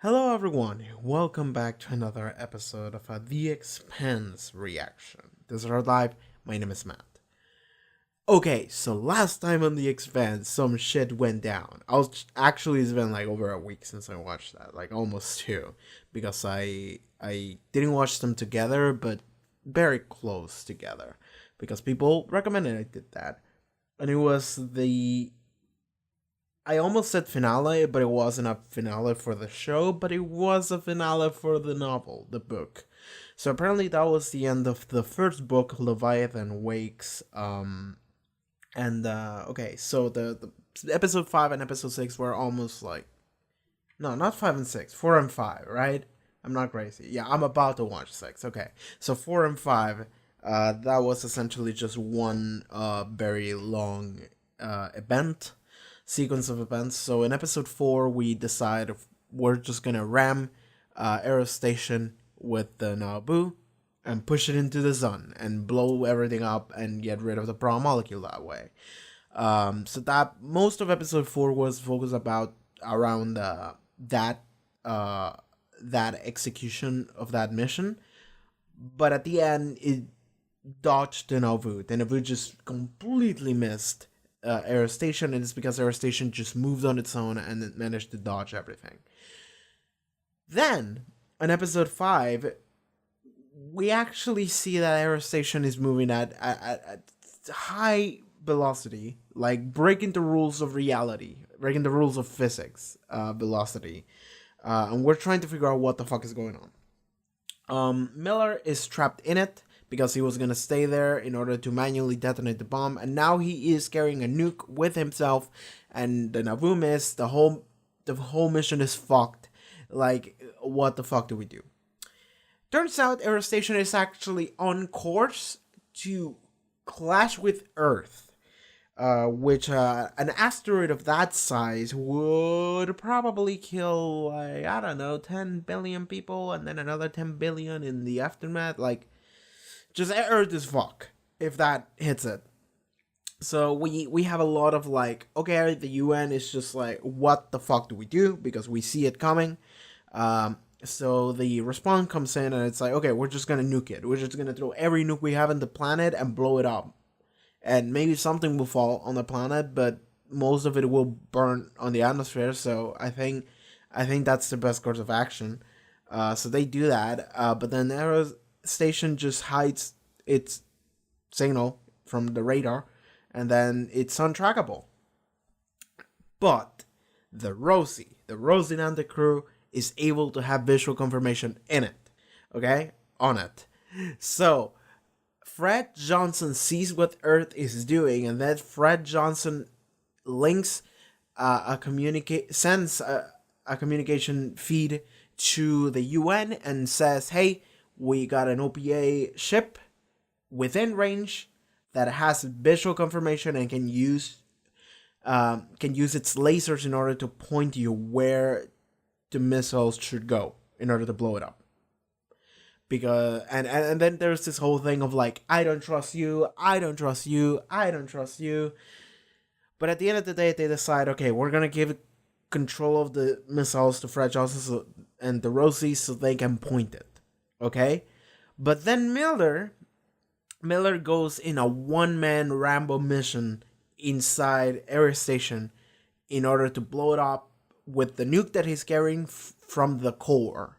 Hello everyone, welcome back to another episode of The Expanse reaction. This is our live, my name is Matt. Okay, so last time on The Expanse, some shit went down. Actually, it's been like over a week since I watched that, like almost two, because I didn't watch them together, but very close together, because people recommended I did that. And it was I almost said finale, but it wasn't a finale for the show, but it was a finale for the novel, the book. So apparently that was the end of the first book, Leviathan Wakes. Okay, so the episode 5 and episode 6 were almost like, no, not 5 and 6, 4 and 5, right? I'm not crazy. Yeah, I'm about to watch 6. Okay, so 4 and 5, that was essentially just one very long event sequence of events. So in episode 4, we decide we're just gonna ram Aero Station with the Nabu and push it into the sun and blow everything up and get rid of the Pro molecule that way. So that most of episode 4 was focused around that execution of that mission, but at the end it dodged the Nabu. The Nabu just completely missed Aero Station, and it's because Aero Station just moved on its own and it managed to dodge everything. Then, in episode 5, we actually see that Aero Station is moving at high velocity, like breaking the rules of reality, breaking the rules of physics velocity. And we're trying to figure out what the fuck is going on. Miller is trapped in it because he was going to stay there in order to manually detonate the bomb, and now he is carrying a nuke with himself, and the Nabu missed. The whole mission is fucked. Like, what the fuck do we do? Turns out Aero Station is actually on course to clash with Earth, which an asteroid of that size would probably kill, like, I don't know, 10 billion people, and then another 10 billion in the aftermath. Like, just Earth is fuck if that hits it. So we have a lot of like, okay, the UN is just like, what the fuck do we do? Because we see it coming. So the response comes in and it's like, okay, we're just gonna nuke it. We're just gonna throw every nuke we have in the planet and blow it up. And maybe something will fall on the planet, but most of it will burn on the atmosphere. So I think that's the best course of action. So they do that. But then Aero Station just hides its signal from the radar, and then it's untrackable. But the Rosie and the crew is able to have visual confirmation in it, okay, on it. So Fred Johnson sees what Earth is doing, and then Fred Johnson links sends a communication feed to the UN and says, hey, we got an OPA ship within range that has visual confirmation and can use its lasers in order to point you where the missiles should go in order to blow it up. Because and then there's this whole thing of like, I don't trust you. But at the end of the day, they decide, okay, we're gonna give control of the missiles to Fred Johnson and the Rosie so they can point it. Okay? But then Miller goes in a one-man Rambo mission inside Aero Station in order to blow it up with the nuke that he's carrying from the core.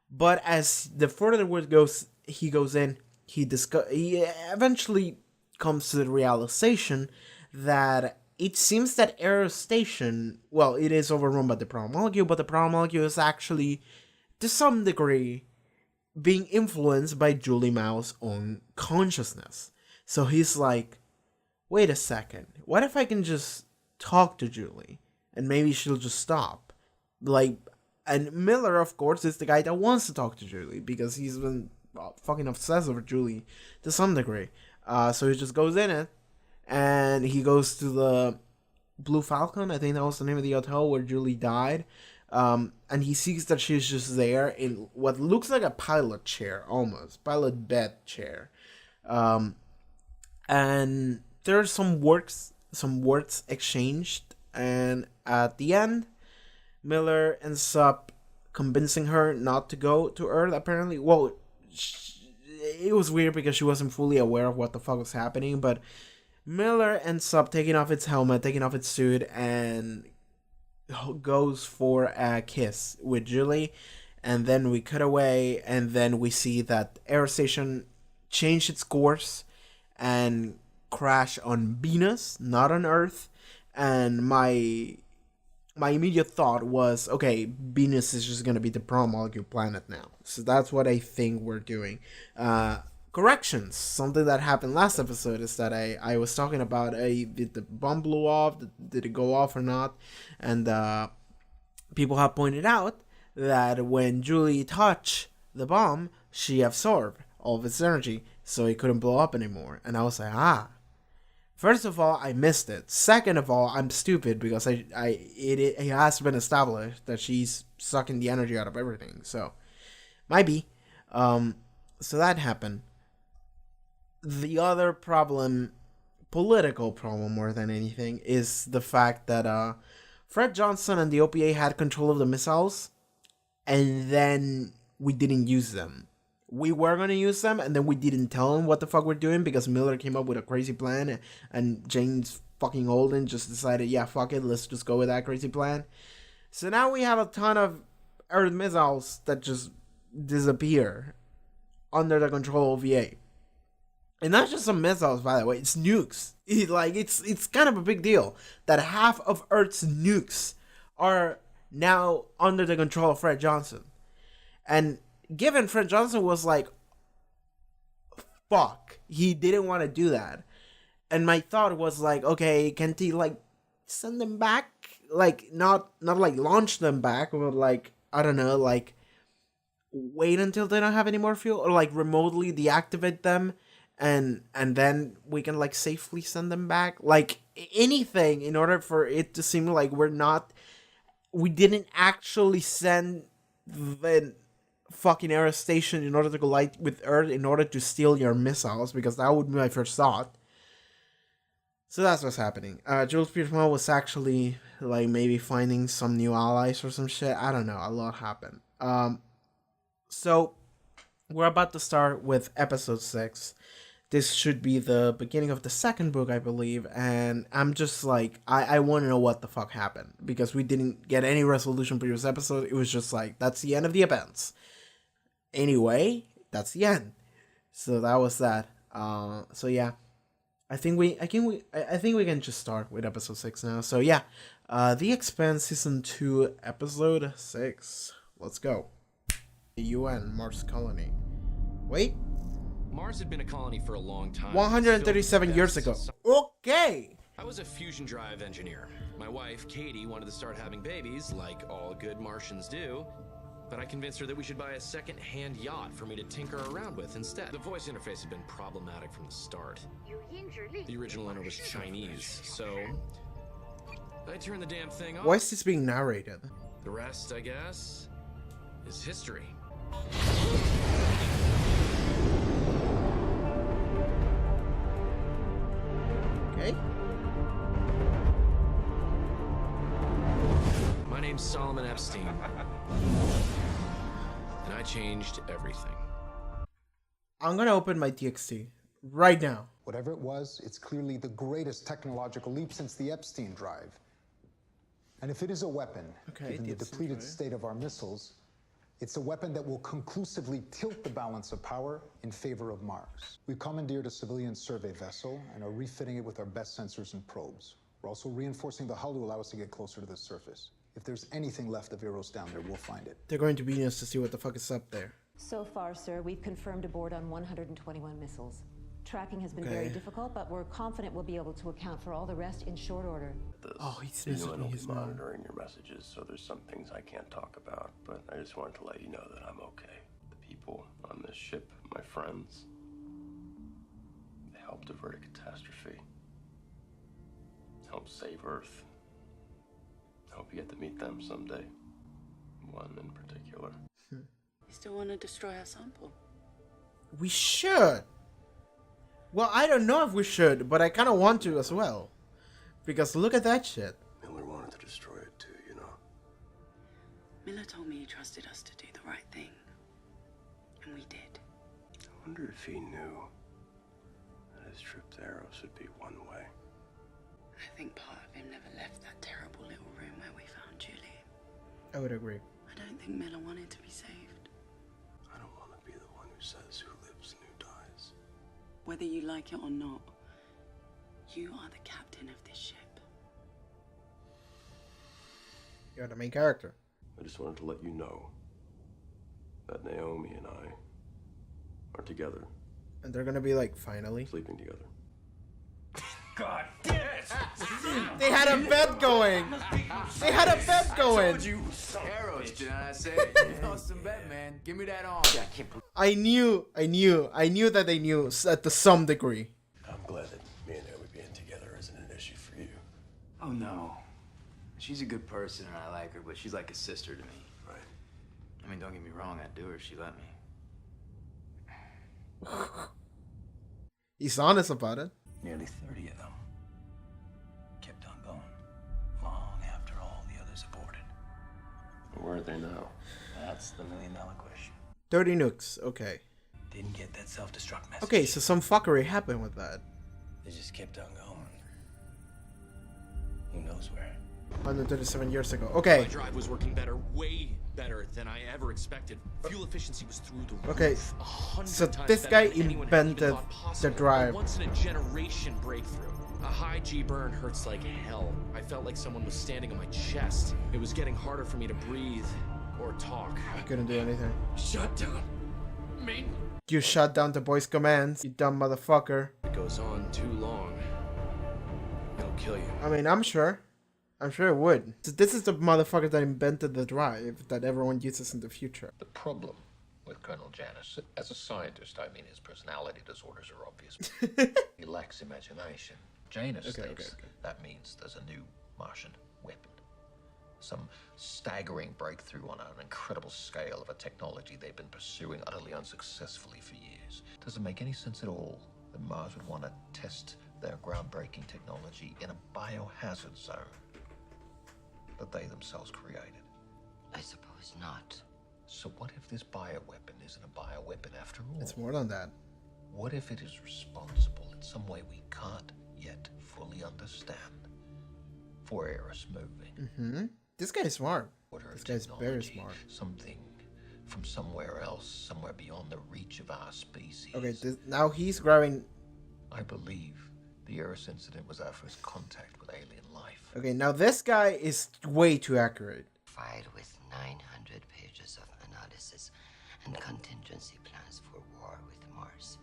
But as the further word goes, he goes in, he eventually comes to the realization that it seems that Aero Station, well, it is overrun by the Pro molecule, but the Pro molecule is actually, to some degree, being influenced by Julie Mao's own consciousness. So he's like, wait a second, what if I can just talk to Julie and maybe she'll just stop? Like, and Miller, of course, is the guy that wants to talk to Julie because he's been fucking obsessed with Julie to some degree. So he just goes in it and he goes to the Blue Falcon, I think that was the name of the hotel where Julie died. And he sees that she's just there in what looks like a pilot chair, almost pilot bed chair. And there's some words exchanged, and at the end, Miller ends up convincing her not to go to Earth, apparently. Well, it was weird because she wasn't fully aware of what the fuck was happening, but Miller ends up taking off its helmet, taking off its suit, and goes for a kiss with Julie. And then we cut away, and then we see that Air Station changed its course and crash on Venus, not on Earth. And my immediate thought was, okay, Venus is just gonna be the pro-molecule planet now. So that's what I think we're doing. Corrections. Something that happened last episode is that I was talking about, did the bomb blow off? Did it go off or not? And people have pointed out that when Julie touched the bomb, she absorbed all of its energy, so it couldn't blow up anymore. And I was like, First of all, I missed it. Second of all, I'm stupid because it has been established that she's sucking the energy out of everything. So, might be. So that happened. The other problem, political problem more than anything, is the fact that Fred Johnson and the OPA had control of the missiles, and then we didn't use them. We were going to use them, and then we didn't tell them what the fuck we're doing because Miller came up with a crazy plan, and James fucking Holden just decided, yeah, fuck it, let's just go with that crazy plan. So now we have a ton of Earth missiles that just disappear under the control of OVA. And not just some missiles, by the way, it's nukes. It's kind of a big deal that half of Earth's nukes are now under the control of Fred Johnson. And given Fred Johnson was like, fuck, he didn't want to do that. And my thought was like, okay, can't he like send them back? Like not like launch them back, but like, I don't know, like wait until they don't have any more fuel, or like remotely deactivate them and then we can like safely send them back. Like anything in order for it to seem like we didn't actually send the fucking Air Station in order to collide with Earth in order to steal your missiles, because that would be my first thought. So that's what's happening. Jules Pierce-Mo was actually like maybe finding some new allies or some shit. I don't know. A lot happened. So we're about to start with episode 6. This should be the beginning of the second book, I believe, and I'm just like, I want to know what the fuck happened, because we didn't get any resolution previous episode. It was just like, that's the end of the events. Anyway, that's the end. So that was that. So yeah, I think we can just start with episode 6 now. So yeah, The Expanse season 2 episode 6. Let's go. The UN Mars colony. Wait. Mars had been a colony for a long time. 137 years ago. Okay. I was a fusion drive engineer. My wife, Katie, wanted to start having babies, like all good Martians do. But I convinced her that we should buy a second-hand yacht for me to tinker around with instead. The voice interface had been problematic from the start. The original owner was Chinese, so I turned the damn thing off. Why is this being narrated? The rest, I guess, is history. Okay. My name's Solomon Epstein. And I changed everything. I'm gonna open my TXT right now. Whatever it was, it's clearly the greatest technological leap since the Epstein drive. And if it is a weapon, given the depleted state of our missiles, it's a weapon that will conclusively tilt the balance of power in favor of Mars. We've commandeered a civilian survey vessel and are refitting it with our best sensors and probes. We're also reinforcing the hull to allow us to get closer to the surface. If there's anything left of Eros down there, we'll find it. They're going to Venus to see what the fuck is up there. So far, sir, we've confirmed aboard on 121 missiles. Tracking has been very difficult, but we're confident we'll be able to account for all the rest in short order. Oh, he's missing his mom. Monitoring your messages, so there's some things I can't talk about, but I just wanted to let you know that I'm okay. The people on this ship, my friends, they helped avert a catastrophe. Helped save Earth. Hope you get to meet them someday. One in particular. You still want to destroy our sample? We should. Well, I don't know if we should, but I kind of want to as well. Because look at that shit. Miller wanted to destroy it too, you know. Miller told me he trusted us to do the right thing. And we did. I wonder if he knew that his trip to Eros would be one way. I think part of him never left that terrible little room where we found Julie. I would agree. I don't think Miller wanted to be saved. I don't want to be the one who says who lives and who dies. Whether you like it or not, you are the captain of this ship. You're the main character. I just wanted to let you know that Naomi and I are together, And they're gonna be like, finally. sleeping together. God damn it! They had a bet going! They had a bet going! Arrows, did I say? Awesome bet, man. Give me that arm. I knew that they knew to some degree. I'm glad that me and Naomi being together isn't an issue for you. Oh no. She's a good person and I like her, but she's like a sister to me. Right. I mean, don't get me wrong, I'd do her if she let me. He's honest about it. Nearly 30 of them kept on going, long after all the others aborted. Where are they now? That's the million-dollar question. 30 nukes, okay. Didn't get that self-destruct message. Okay, so some fuckery happened with that. They just kept on going. Who knows where? 137 years ago. Okay. My drive was working better, way better than I ever expected. Fuel efficiency was through the roof. Okay, 100 so times this better guy than anyone had even invented thought the possible. drive. A once-in-a-generation breakthrough. A high G burn hurts like hell. I felt like someone was standing on my chest. It was getting harder for me to breathe or talk. I couldn't do anything. Shut down. Main. You shut down the boy's commands, you dumb motherfucker. It goes on too long. It'll kill you. I mean, I'm sure it would. So this is the motherfucker that invented the drive that everyone uses in the future. The problem with Colonel Janus, as a scientist, I mean, his personality disorders are obvious. He lacks imagination. Janus thinks that means there's a new Martian weapon. Some staggering breakthrough on an incredible scale of a technology they've been pursuing utterly unsuccessfully for years. Doesn't make any sense at all that Mars would want to test their groundbreaking technology in a biohazard zone that they themselves created. I suppose not. So what if this bioweapon isn't a bioweapon after all? It's more than that. What if it is responsible in some way we can't yet fully understand for Eris moving? Mm-hmm. This guy is smart. This guy's very Technology, smart. Something from somewhere else, somewhere beyond the reach of our species. Okay, now he's grabbing... I believe the Eris incident was our first contact with alien life. Okay, now this guy is way too accurate. Fired with 900 pages of analysis and contingency plans for war with Mars.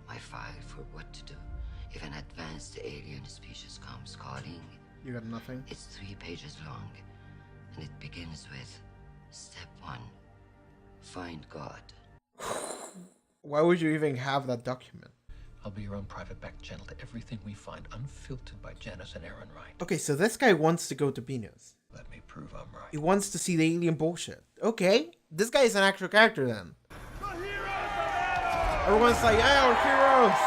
My file for what to do if an advanced alien species comes calling. You got nothing? It's 3 pages long, and it begins with Step 1. Find God. Why would you even have that document? I'll be your own private back channel to everything we find, unfiltered by Janus and Aaron Wright. Okay, so this guy wants to go to Venus. Let me prove I'm right. He wants to see the alien bullshit. Okay, this guy is an actual character then. Everyone's like, yeah, we're heroes.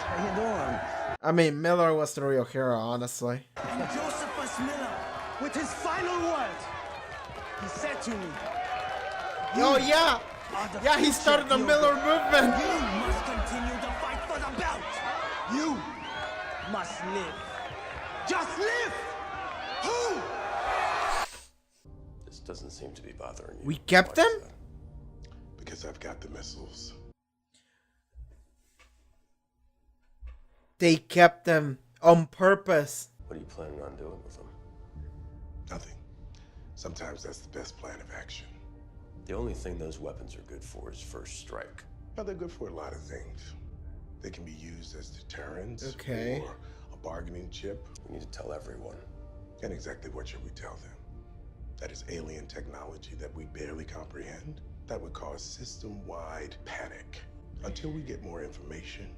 How you doing? I mean, Miller was the real hero, honestly. And Josephus Miller, with his final words, he said to me, Oh yeah! Yeah, he started the Miller movement! you must continue to fight for the belt! You must live. Just live! Who? This doesn't seem to be bothering you. We kept them? Because I've got the missiles. They kept them on purpose. What are you planning on doing with them? Nothing. Sometimes that's the best plan of action. The only thing those weapons are good for is first strike. Now, they're good for a lot of things. They can be used as deterrents Okay. or a bargaining chip. We need to tell everyone. And exactly what should we tell them? That is alien technology that we barely comprehend? That would cause system-wide panic. Until we get more information,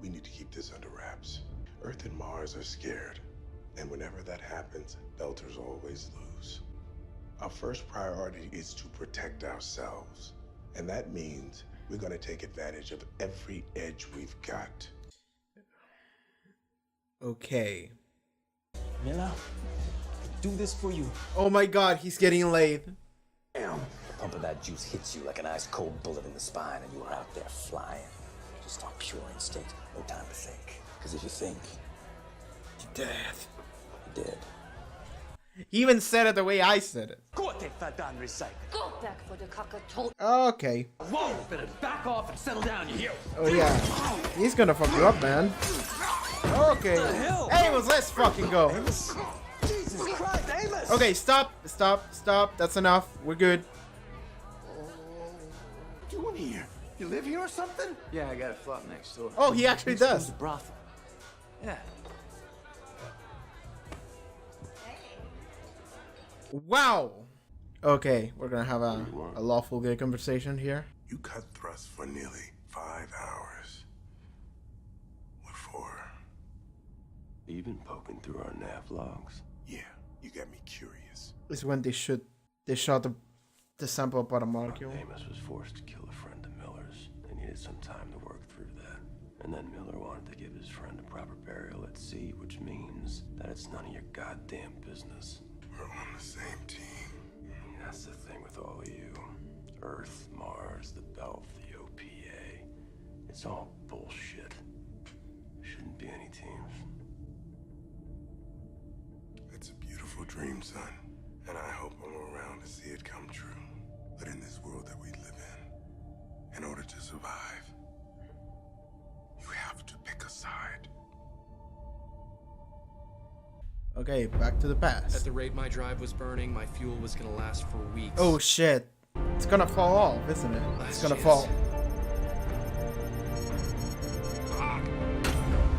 we need to keep this under wraps. Earth and Mars are scared. And whenever that happens, Belters always lose. Our first priority is to protect ourselves. And that means we're going to take advantage of every edge we've got. Okay. Miller, do this for you. Oh my god, he's getting laid. Damn. The pump of that juice hits you like an ice-cold bullet in the spine, and you are out there flying. Just on pure instinct, no time to think. Because if you think, you're dead. You're dead. He even said it the way I said it. Go take that down, recycle. Go back for the cockatoad. Okay. Whoa, better back off and settle down, you hear? Oh yeah. He's gonna fuck you up, man. Okay. Amos, let's fucking go. Amos. Jesus Christ, Amos! Okay, stop. That's enough. We're good. What are you doing here? You live here or something? Yeah, I got a flat next door. Oh, he actually does. The brothel. Yeah. Wow. Okay, we're gonna have a lawful gay conversation here. You cut thrust for nearly 5 hours. What for? You've been poking through our nav logs. Yeah, you got me curious. It's when they shot the sample about a molecule. Amos was forced to kill a friend of Miller's. They needed some time to work through that. And then Miller wanted to give his friend a proper burial at sea, which means that it's none of your goddamn business. We're on the same team. That's the thing with all of you. Earth, Mars, the Belt, the OPA. It's all bullshit. There shouldn't be any teams. It's a beautiful dream, son. And I hope I'm around to see it come true. But in this world that we live in order to survive, you have to pick a side. Okay, back to the past. At the rate my drive was burning, my fuel was gonna last for weeks. Oh shit. It's gonna fall off, isn't it? It's gonna fall.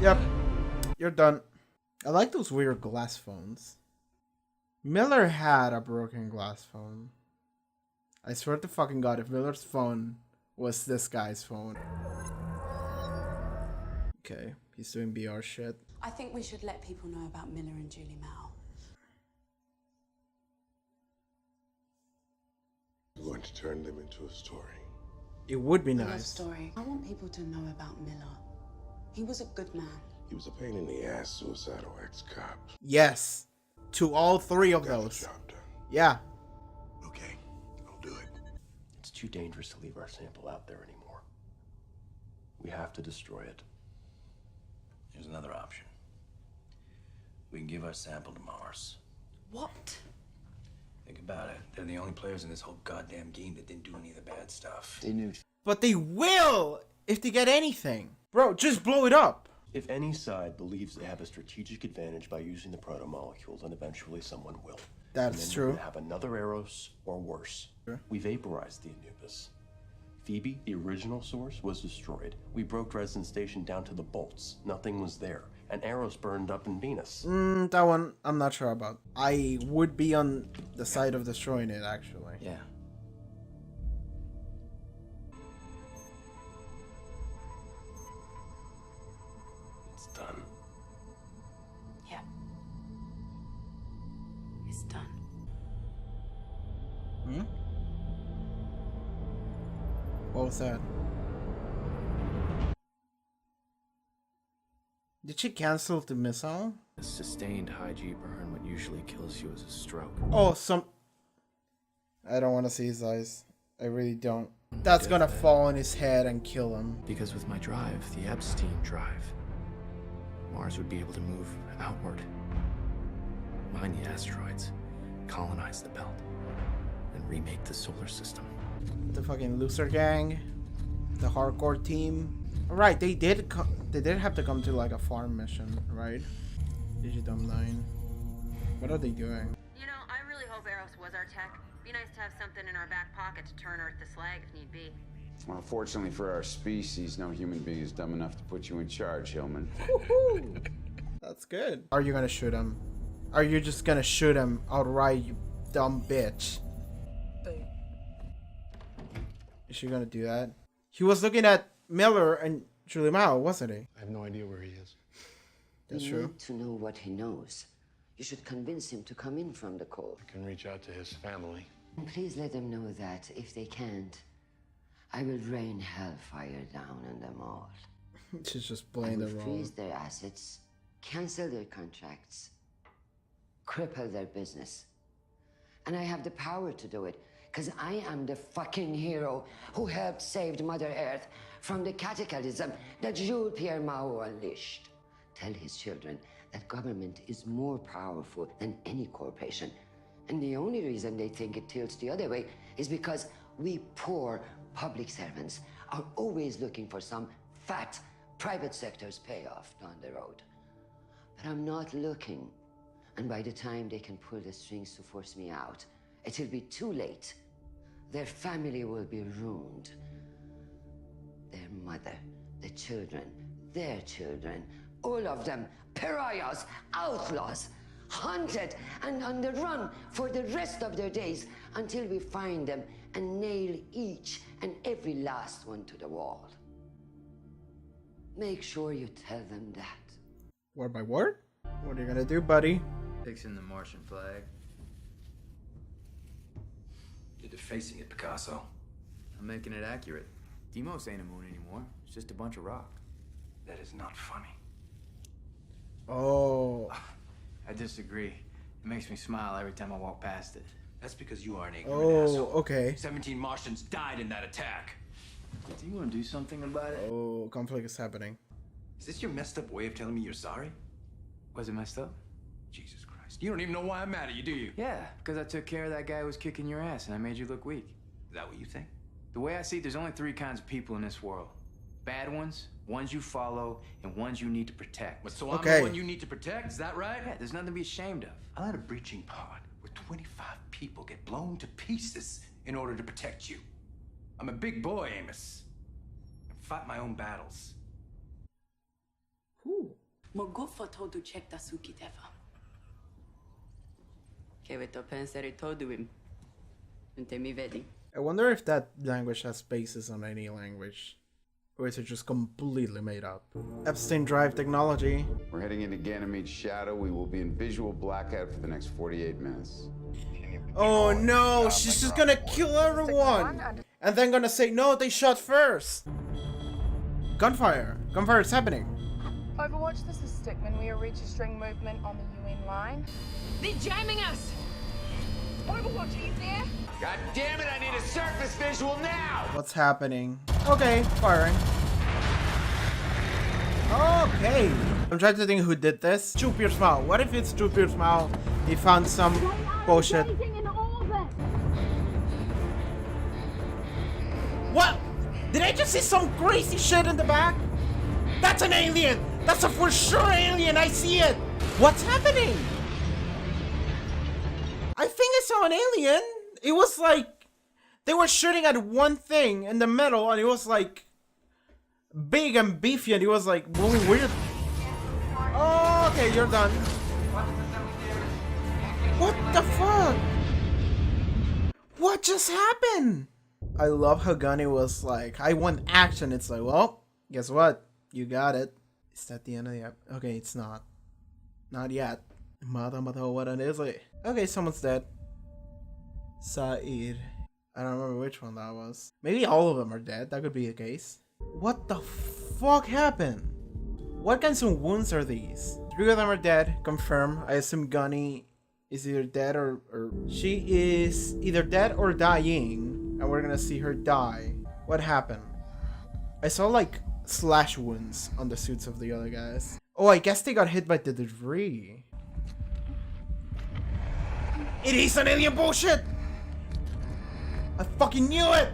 Yep. You're done. I like those weird glass phones. Miller had a broken glass phone. I swear to fucking god, if Miller's phone was this guy's phone. Okay, he's doing BR shit. I think we should let people know about Miller and Julie Mao. We're going to turn them into a story. It would be A love nice. story. I want people to know about Miller. He was a good man. He was a pain in the ass, suicidal ex-cop. Yes. To all three of those. Yeah. Okay, I'll do it. It's too dangerous to leave our sample out there anymore. We have to destroy it. Here's another option. We can give our sample to Mars. What? Think about it. They're the only players in this whole goddamn game that didn't do any of the bad stuff. They knew. But they will if they get anything. Bro, just blow it up. If any side believes they have a strategic advantage by using the proto-molecules, then eventually someone will. That's true. We're gonna have another Eros, or worse. Sure. We vaporized the Anubis. Phoebe, the original source, was destroyed. We broke Dresden Station down to the bolts. Nothing was there. And Eros burned up in Venus. That one, I'm not sure about. I would be on the side of destroying it, actually. Yeah. It's done. Yeah. It's done. What was that? Did she cancel the missile? A sustained high G burn, what usually kills you is a stroke. Oh, I don't want to see his eyes. I really don't. That's gonna fall on his head and kill him. Because with my drive, the Epstein drive, Mars would be able to move outward, mine the asteroids, colonize the belt, and remake the solar system. The fucking loser gang, the hardcore team. Right, they did have to come to like a farm mission, right? Digidom 9. What are they doing? You know, I really hope Eros was our tech. Be nice to have something in our back pocket to turn Earth to slag if need be. Well, fortunately for our species, no human being is dumb enough to put you in charge, Hillman. That's good. Are you gonna shoot him? Are you just gonna shoot him outright, you dumb bitch? Is she gonna do that? He was looking at Miller and Julie Mao, wasn't he? I have no idea where he is. That's You true. need to know what he knows. You should convince him to come in from the cold. I can reach out to his family. And please let them know that, if they can't, I will rain hellfire down on them all. She's just I playing will the role. freeze their assets, cancel their contracts, cripple their business. And I have the power to do it, because I am the fucking hero who helped save Mother Earth from the cataclysm that Jules Pierre Mao unleashed. Tell his children that government is more powerful than any corporation. And the only reason they think it tilts the other way is because we poor public servants are always looking for some fat private sector's payoff down the road. But I'm not looking. And by the time they can pull the strings to force me out, it'll be too late. Their family will be ruined. Their mother, the children, their children, all of them pariahs, outlaws, hunted and on the run for the rest of their days until we find them and nail each and every last one to the wall. Make sure you tell them that. Word by word? What are you gonna do, buddy? Fixing the Martian flag. You're defacing it, Picasso. I'm making it accurate. Deimos ain't a moon anymore. It's just a bunch of rock. That is not funny. Oh. I disagree. It makes me smile every time I walk past it. That's because you are an ignorant asshole. Okay. 17 Martians died in that attack. Do you want to do something about it? Oh, conflict is happening. Is this your messed up way of telling me you're sorry? Was it messed up? Jesus Christ. You don't even know why I'm mad at you, do you? Yeah, because I took care of that guy who was kicking your ass and I made you look weak. Is that what you think? The way I see it, there's only 3 kinds of people in this world. Bad ones, ones you follow, and ones you need to protect. But so I'm the one you need to protect, is that right? Yeah, there's nothing to be ashamed of. I let a breaching pod where 25 people get blown to pieces in order to protect you. I'm a big boy, Amos. I fight my own battles. Mogło to check da suki teva. Che to pensare toduim. Inte mi vedi. I wonder if that language has basis on any language. Or is it just completely made up? Epstein drive technology. We're heading into Ganymede's shadow. We will be in visual blackout for the next 48 minutes. Oh no, she's just gonna kill everyone! And then gonna say, no, they shot first! Gunfire! Gunfire is happening! Overwatch, this is Stickman. We are registering movement on the UN line. They're jamming us! Overwatch, are you there? God damn it, I need a surface visual now! What's happening? Okay, firing. Okay. I'm trying to think who did this. Jules Pierre Mao. What if it's Jules Pierre Mao? He found some bullshit. What? Did I just see some crazy shit in the back? That's an alien! That's a for sure alien! I see it! What's happening? I think I saw an alien. It was like they were shooting at one thing in the middle and it was like big and beefy and it was like moving weird. Oh, okay, you're done. What the fuck? What just happened? I love how Gunny was like, I want action. It's like, well, guess what? You got it. Is that the end of the app? Okay, it's not. Not yet. Mother, what it is like? Okay, someone's dead. Saeed. I don't remember which one that was. Maybe all of them are dead. That could be the case. What the fuck happened? What kinds of wounds are these? 3 of them are dead. Confirm. I assume Gunny is either dead or she is either dead or dying. And we're gonna see her die. What happened? I saw like slash wounds on the suits of the other guys. Oh, I guess they got hit by the debris. It is an alien bullshit! I fucking knew it!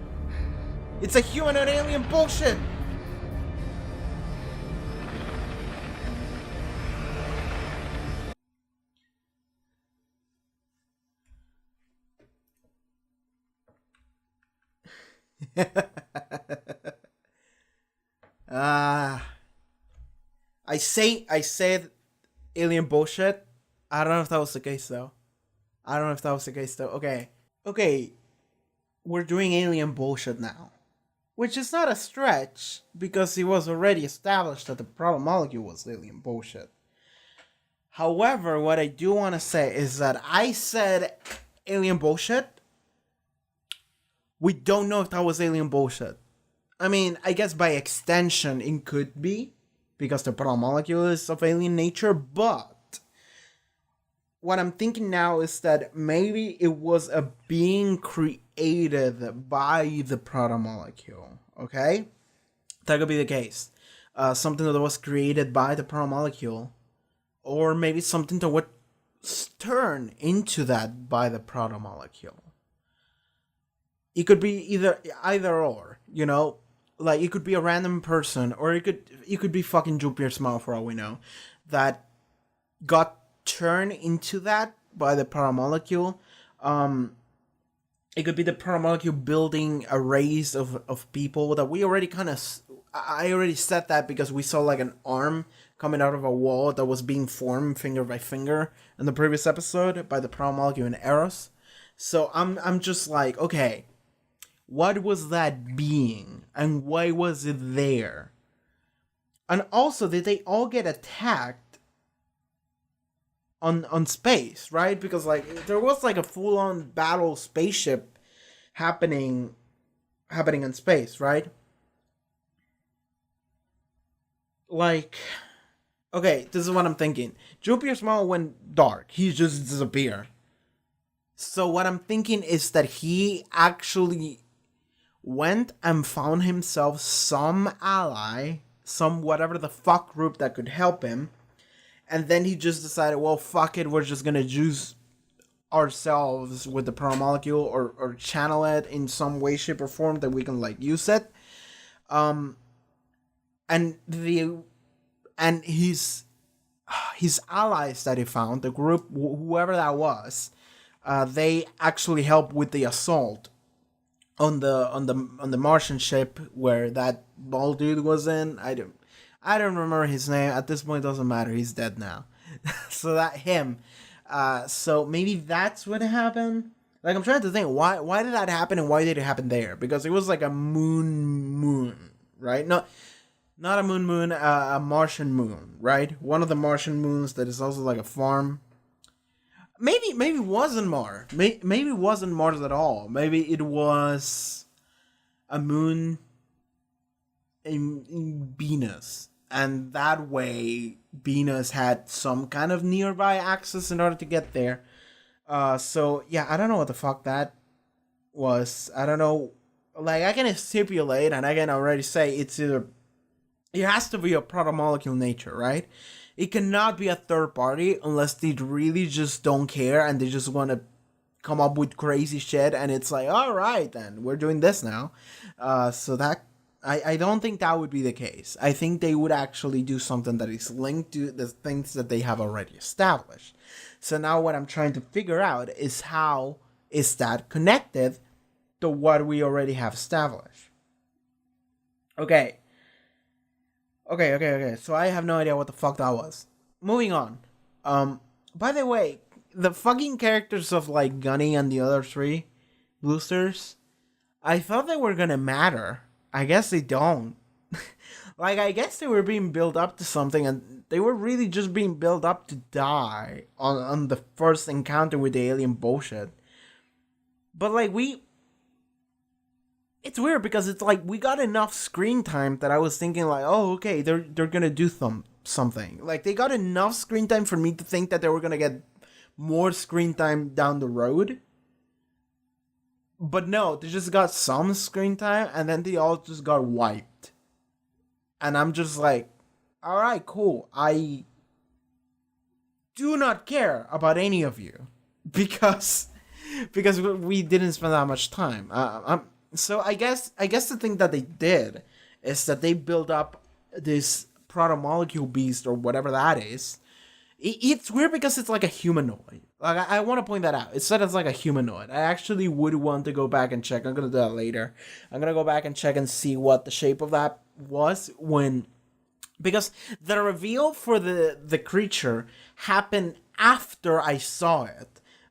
It's a humanoid alien bullshit! I said alien bullshit. I don't know if that was the case though. Okay. We're doing alien bullshit now. Which is not a stretch, because it was already established that the problem molecule was alien bullshit. However, what I do want to say is that I said alien bullshit. We don't know if that was alien bullshit. I mean, I guess by extension it could be, because the problem molecule is of alien nature, but what I'm thinking now is that maybe it was a being created by the protomolecule. Okay, that could be the case. Something that was created by the protomolecule, or maybe something that would turn into that by the protomolecule. It could be either or, you know, like it could be a random person, or it could be fucking Jupiter's Smile for all we know, that got turned into that by the protomolecule. It could be the protomolecule building a race of people that we already I already said that because we saw like an arm coming out of a wall that was being formed finger by finger in the previous episode by the protomolecule in Eros. So I'm just like, okay, what was that being and why was it there? And also, did they all get attacked on space, right? Because like there was like a full-on battle spaceship happening in space, right? Like, okay, this is what I'm thinking. Jupiter's Smile went dark. He just disappeared. So what I'm thinking is that he actually went and found himself some ally, some whatever the fuck group that could help him. And then he just decided, well, fuck it, we're just gonna use ourselves with the protomolecule or channel it in some way, shape, or form that we can like use it. And his allies that he found, the group, whoever that was, they actually helped with the assault on the Martian ship where that bald dude was in. I don't remember his name at this point. It doesn't matter. He's dead now. So that him. So maybe that's what happened. Like I'm trying to think why did that happen and why did it happen there? Because it was like a moon, right? Not a moon, a Martian moon, right? One of the Martian moons that is also like a farm. Maybe it wasn't Mars. Maybe it wasn't Mars at all. Maybe it was a moon in Venus. And that way, Venus had some kind of nearby access in order to get there. So, yeah, I don't know what the fuck that was. I don't know. Like, I can stipulate and I can already say it has to be a protomolecule nature, right? It cannot be a third party unless they really just don't care and they just want to come up with crazy shit and it's like, all right, then we're doing this now. So that I don't think that would be the case. I think they would actually do something that is linked to the things that they have already established. So now what I'm trying to figure out is how is that connected to what we already have established. Okay. So I have no idea what the fuck that was. Moving on. By the way, the fucking characters of like Gunny and the other three boosters, I thought they were gonna matter. I guess they don't. Like, I guess they were being built up to something and they were really just being built up to die on the first encounter with the alien bullshit. But like it's weird because it's like we got enough screen time that I was thinking like, oh, okay, they're gonna do something. Like they got enough screen time for me to think that they were gonna get more screen time down the road. But no, they just got some screen time and then they all just got wiped. And I'm just like, alright, cool. I do not care about any of you. Because we didn't spend that much time. So I guess the thing that they did is that they built up this protomolecule beast or whatever that is. It's weird because it's like a humanoid. Like I want to point that out. It's said it's like a humanoid. I actually would want to go back and check. I'm gonna do that later. I'm gonna go back and check and see what the shape of that was because the reveal for the creature happened after I saw it.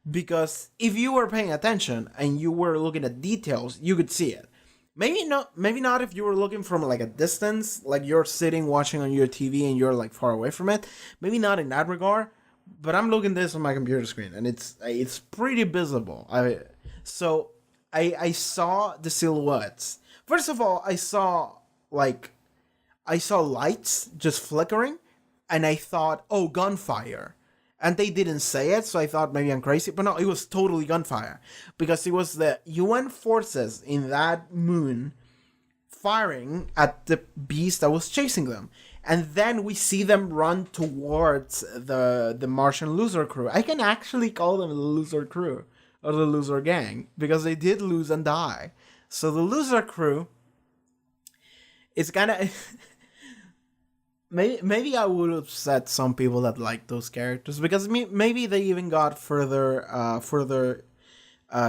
Because if you were paying attention and you were looking at details, you could see it. Maybe not if you were looking from like a distance, like you're sitting watching on your TV and you're like far away from it. Maybe not in that regard, but I'm looking this on my computer screen and it's pretty visible. I saw the silhouettes. First of all, I saw lights just flickering and I thought, oh, gunfire. And they didn't say it, so I thought maybe I'm crazy. But no, it was totally gunfire. Because it was the UN forces in that moon firing at the beast that was chasing them. And then we see them run towards the Martian loser crew. I can actually call them the loser crew. Or the loser gang. Because they did lose and die. So the loser crew is kind of... Maybe I would have said some people that like those characters, because maybe they even got further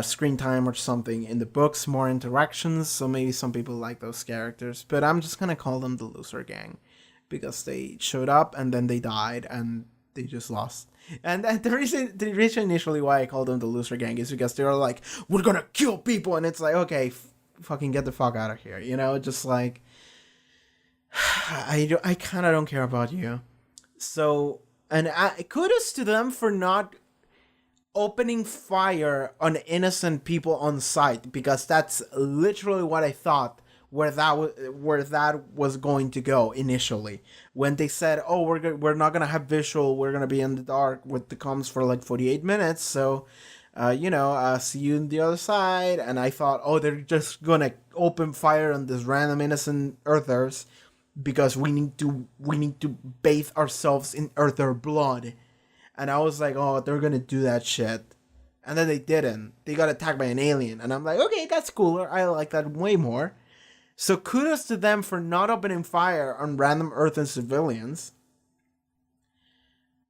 screen time or something in the books, more interactions, so maybe some people like those characters. But I'm just gonna call them the loser gang, because they showed up and then they died and they just lost. And the reason initially why I called them the loser gang is because they were like, we're gonna kill people, and it's like, okay, fucking get the fuck out of here, you know, just like. I kind of don't care about you. So, and kudos to them for not opening fire on innocent people on site, because that's literally what I thought where that was going to go initially. When they said, "Oh, we're not gonna have visual, we're gonna be in the dark with the comms for like 48 minutes." So, see you on the other side. And I thought, oh, they're just gonna open fire on this random innocent Earthers. Because we need to bathe ourselves in Earther blood. And I was like, oh, they're gonna do that shit. And then they didn't. They got attacked by an alien. And I'm like, okay, that's cooler. I like that way more. So kudos to them for not opening fire on random Earthen civilians.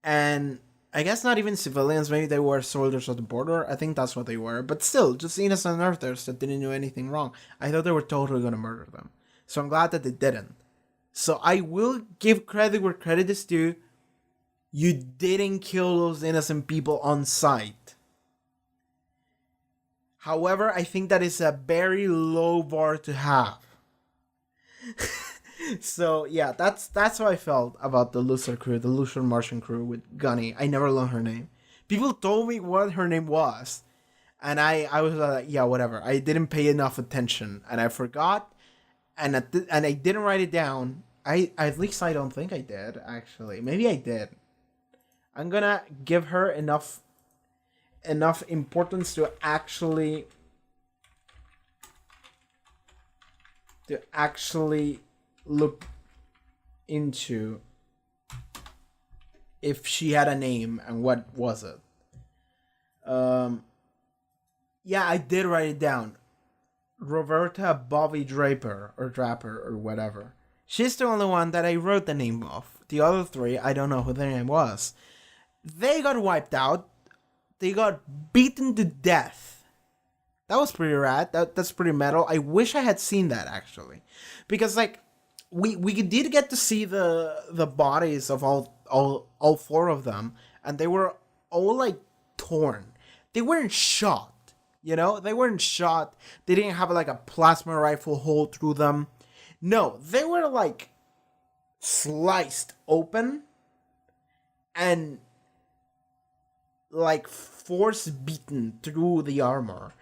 And I guess not even civilians. Maybe they were soldiers of the border. I think that's what they were. But still, just innocent Earthers that didn't do anything wrong. I thought they were totally gonna murder them. So I'm glad that they didn't. So I will give credit where credit is due. You didn't kill those innocent people on sight. However, I think that is a very low bar to have. So yeah, that's how I felt about the loser crew, the loser Martian crew with Gunny. I never learned her name. People told me what her name was, and I was like, yeah, whatever. I didn't pay enough attention, and I forgot, and I didn't write it down. At least I don't think I did, actually. Maybe I did. I'm gonna give her enough importance to actually look into if she had a name and what was it. Yeah, I did write it down. Roberta Bobby Draper or whatever. She's the only one that I wrote the name of. The other three, I don't know who their name was. They got wiped out. They got beaten to death. That was pretty rad. That's pretty metal. I wish I had seen that, actually. Because, like, we did get to see the bodies of all four of them. And they were all, like, torn. They weren't shot. You know? They weren't shot. They didn't have, like, a plasma rifle hole through them. No, they were like sliced open and like force beaten through the armor.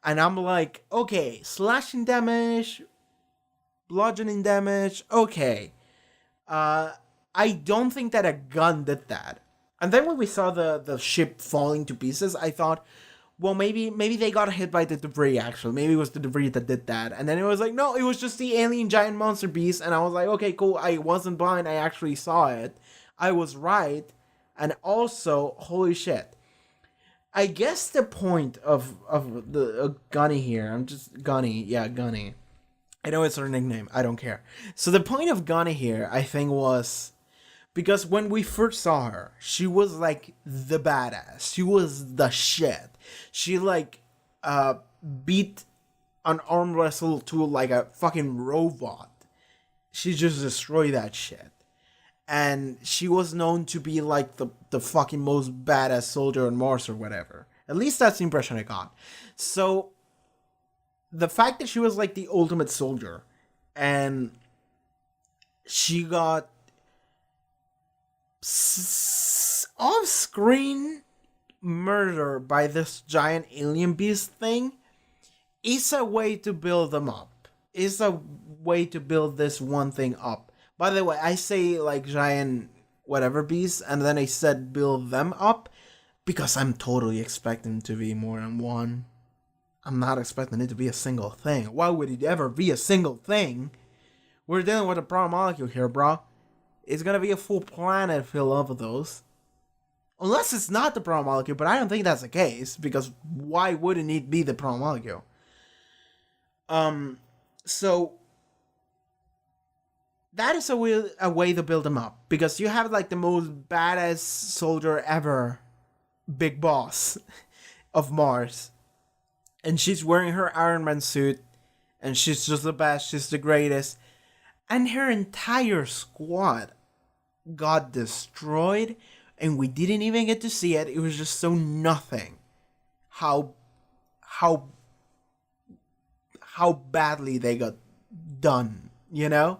And I'm like, okay, slashing damage, bludgeoning damage, okay. I don't think that a gun did that. And then when we saw the ship falling to pieces, I thought, well, maybe they got hit by the debris, actually. Maybe it was the debris that did that. And then it was like, no, it was just the alien giant monster beast. And I was like, okay, cool. I wasn't blind. I actually saw it. I was right. And also, holy shit. I guess the point of the Gunny here, Gunny. I know it's her nickname. I don't care. So the point of Gunny here, I think, was... Because when we first saw her, she was like the badass. She was the shit. She like beat an arm wrestle to like a fucking robot. She just destroyed that shit. And she was known to be like the fucking most badass soldier on Mars or whatever. At least that's the impression I got. So the fact that she was like the ultimate soldier and she got off-screen murder by this giant alien beast thing is a way to build them up. Is a way to build this one thing up. By the way, I say like giant whatever beasts, and then I said build them up, because I'm totally expecting to be more than one. I'm not expecting it to be a single thing. Why would it ever be a single thing? We're dealing with a proto molecule here, bro. It's gonna be a full planet filled of those. Unless it's not the proto molecule, but I don't think that's the case, because why wouldn't it be the proto molecule? So that is a way to build them up, because you have like the most badass soldier ever, Big Boss of Mars, and she's wearing her Iron Man suit, and she's just the best, she's the greatest, and her entire squad got destroyed, and we didn't even get to see it. It was just so nothing how badly they got done, you know?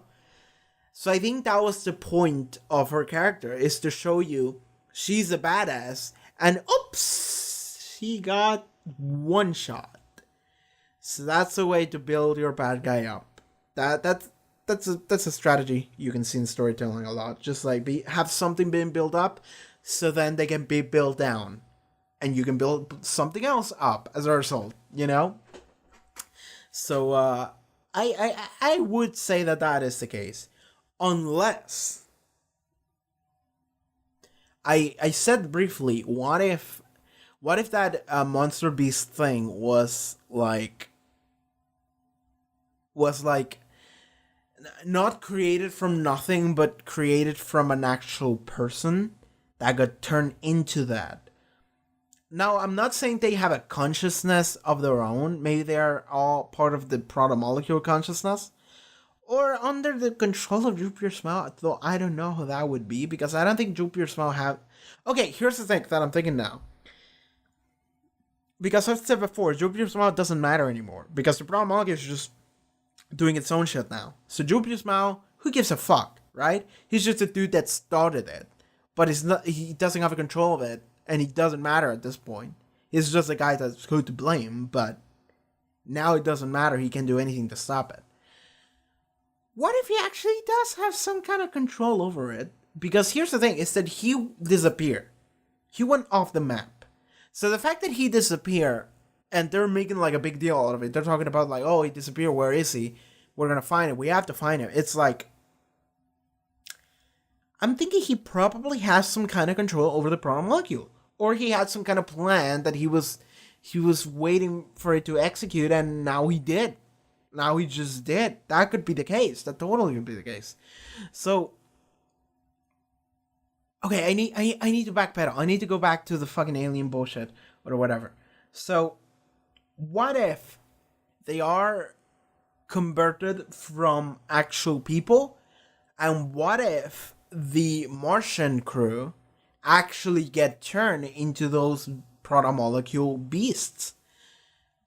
So I think that was the point of her character, is to show you she's a badass, and oops, she got one shot. So that's a way to build your bad guy up. That's a strategy you can see in storytelling a lot. Just like have something being built up, so then they can be built down, and you can build something else up as a result. You know. So I would say that is the case, unless I said briefly, what if that monster beast thing was like not created from nothing, but created from an actual person that got turned into that. Now, I'm not saying they have a consciousness of their own. Maybe they are all part of the proto-molecule consciousness, or under the control of Jupiter Smile, though I don't know how that would be, because I don't think Jupiter Smile have... Okay, here's the thing that I'm thinking now. Because I've said before, Jupiter Smile doesn't matter anymore, because the proto-molecule is just doing its own shit now. So Jupiter Smile, who gives a fuck, right? He's just a dude that started it, but he doesn't have a control of it, and he doesn't matter at this point. He's just a guy that's who to blame, but now it doesn't matter. He can do anything to stop it. What if he actually does have some kind of control over it? Because here's the thing, is that he disappeared. He went off the map. So the fact that he disappeared, and they're making like a big deal out of it. They're talking about like, oh, he disappeared. Where is he? We're going to find him. We have to find him. It's like, I'm thinking he probably has some kind of control over the proto molecule. Or he had some kind of plan that he was waiting for it to execute, and now he did. Now he just did. That could be the case. That totally could be the case. So, okay, I need to backpedal. I need to go back to the fucking alien bullshit or whatever. So, what if they are converted from actual people? And what if the Martian crew actually get turned into those proto-molecule beasts?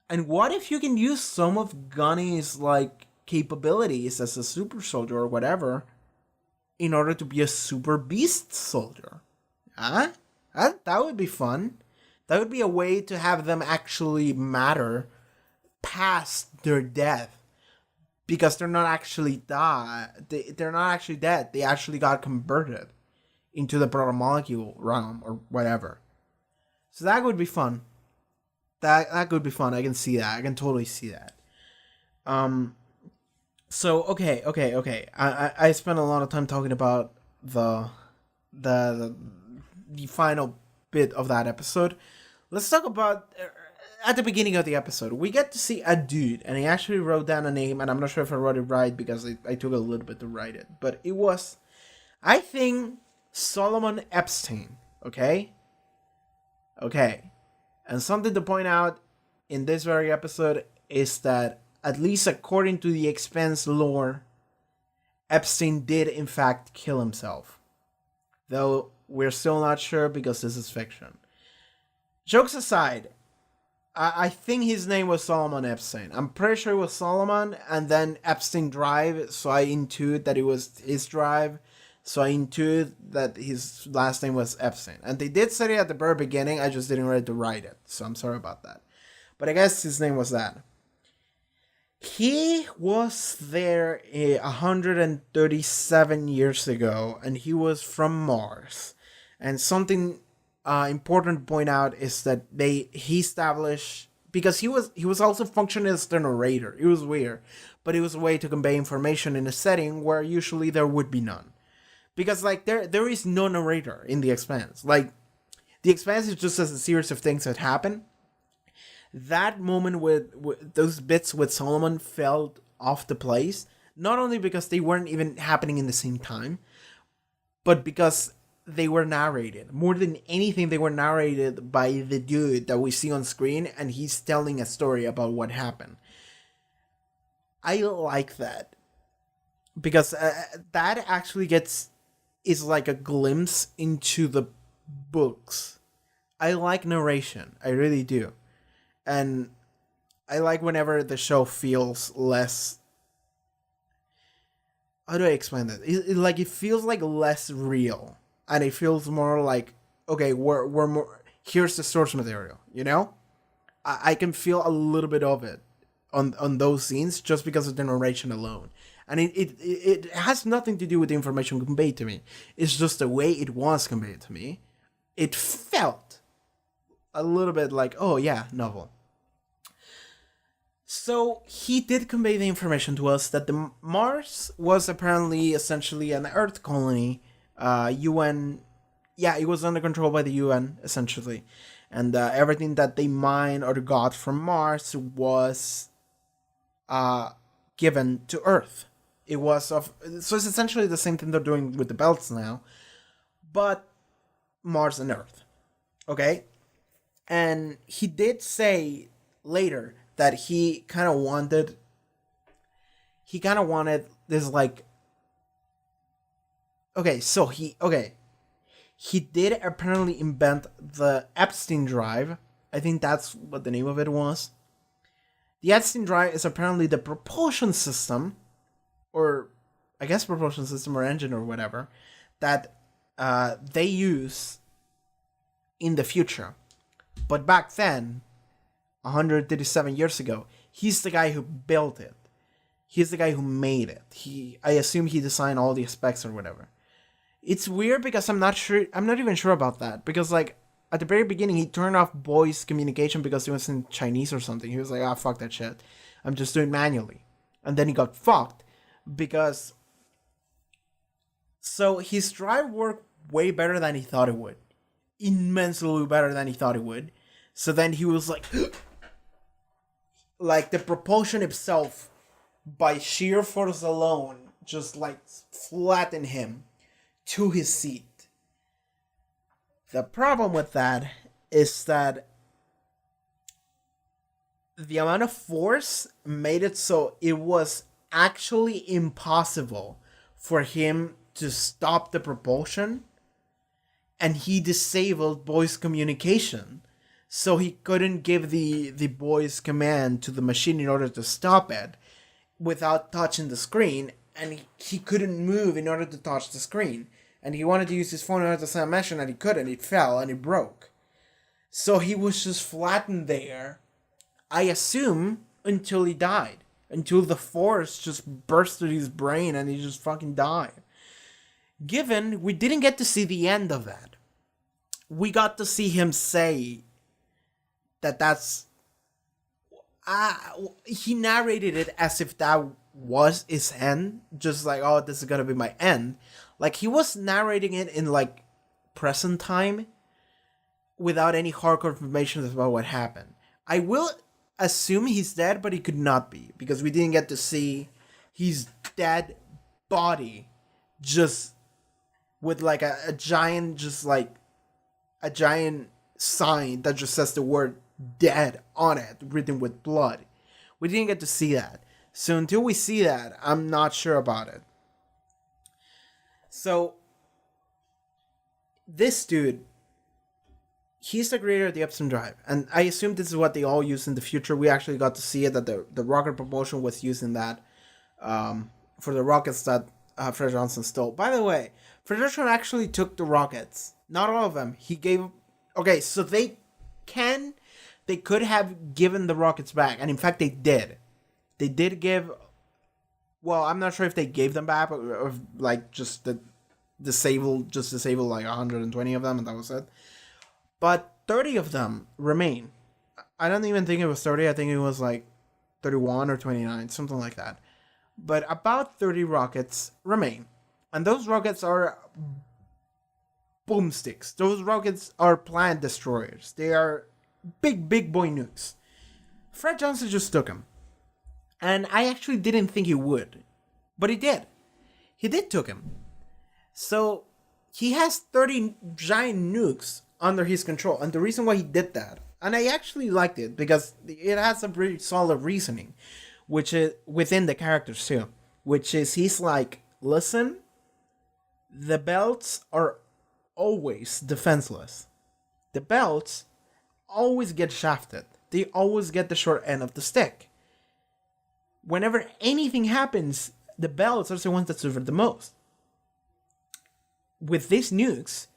And what if you can use some of Gunny's like capabilities as a super soldier or whatever in order to be a super beast soldier? Huh? That would be fun. That would be a way to have them actually matter past their death, because they're not actually they're not actually dead. They actually got converted into the proto-molecule realm or whatever. So that would be fun. That could be fun. I can see that. I can totally see that. So okay. I spent a lot of time talking about the final bit of that episode. Let's talk about at the beginning of the episode. We get to see a dude, and I actually wrote down a name, and I'm not sure if I wrote it right because I took a little bit to write it, but it was, I think, Solomon Epstein. Okay. And something to point out in this very episode is that, at least according to the Expanse lore, Epstein did in fact kill himself. Though we're still not sure because this is fiction. Jokes aside, I think his name was Solomon Epstein. I'm pretty sure it was Solomon, and then Epstein Drive, so I intuit that it was his drive. So I intuit that his last name was Epstein. And they did say it at the very beginning, I just didn't ready to write it. So I'm sorry about that. But I guess his name was that. He was there 137 years ago, and he was from Mars. And something important to point out is that he established, because he was also functioning as the narrator. It was weird, but it was a way to convey information in a setting where usually there would be none. Because like there is no narrator in The Expanse. Like The Expanse is just a series of things that happen. That moment with those bits with Solomon felt off the place, not only because they weren't even happening in the same time, but because they were narrated. More than anything, they were narrated by the dude that we see on screen, and he's telling a story about what happened. I like that, because that actually is like a glimpse into the books. I like narration, I really do. And I like whenever the show feels less... How do I explain that? It feels like less real. And it feels more like, okay, we're more... Here's the source material, you know? I can feel a little bit of it on those scenes just because of the narration alone. And it has nothing to do with the information conveyed to me. It's just the way it was conveyed to me. It felt a little bit like, oh yeah, novel. So he did convey the information to us that the Mars was apparently essentially an Earth colony. UN, yeah, it was under control by the UN essentially, and everything that they mined or got from Mars was given to Earth. It was so it's essentially the same thing they're doing with the belts now, but Mars and Earth. Okay, and he did say later that he kind of wanted this like... Okay, so he did apparently invent the Epstein drive. I think that's what the name of it was. The Epstein drive is apparently the propulsion system, or I guess propulsion system or engine or whatever, that they use in the future. But back then, 137 years ago, he's the guy who built it. He's the guy who made it. I assume he designed all the specs or whatever. It's weird because I'm not even sure about that. Because like at the very beginning he turned off voice communication because it was in Chinese or something. He was like, fuck that shit. I'm just doing it manually. And then he got fucked because... So his drive worked way better than he thought it would. Immensely better than he thought it would. So then he was like... like the propulsion itself, by sheer force alone, just like flattened him to his seat. The problem with that is that the amount of force made it so it was actually impossible for him to stop the propulsion, and he disabled voice communication. So he couldn't give the voice command to the machine in order to stop it without touching the screen, and he couldn't move in order to touch the screen. And he wanted to use his phone in order to send a message, and he couldn't. It fell and it broke. So he was just flattened there, I assume, until he died. Until the force just burst through his brain and he just fucking died. Given we didn't get to see the end of that. We got to see him say... that's... he narrated it as if that was his end. Just like, oh, this is gonna be my end. Like, he was narrating it in, like, present time without any hardcore information about what happened. I will assume he's dead, but he could not be, because we didn't get to see his dead body just with, like, a giant, just, like, a giant sign that just says the word dead on it, written with blood. We didn't get to see that. So until we see that, I'm not sure about it. So, this dude, he's the creator of the Epstein drive. And I assume this is what they all use in the future. We actually got to see it, that the rocket propulsion was used in that for the rockets that Fred Johnson stole. By the way, Fred Johnson actually took the rockets. Not all of them. He gave... Okay, so they could have given the rockets back. And in fact, they did. They did give... Well, I'm not sure if they gave them back, or like just disable like 120 of them, and that was it. But 30 of them remain. I don't even think it was 30. I think it was like 31 or 29, something like that. But about 30 rockets remain. And those rockets are boomsticks. Those rockets are planet destroyers. They are big boy nukes. Fred Johnson just took them. And I actually didn't think he would. But he did. He did took him. So he has 30 giant nukes under his control. And the reason why he did that, and I actually liked it because it has a pretty solid reasoning, which is within the characters too, which is he's like, listen, the belts are always defenseless. The belts always get shafted. They always get the short end of the stick. Whenever anything happens, the belts are the ones that suffer the most. With these nukes,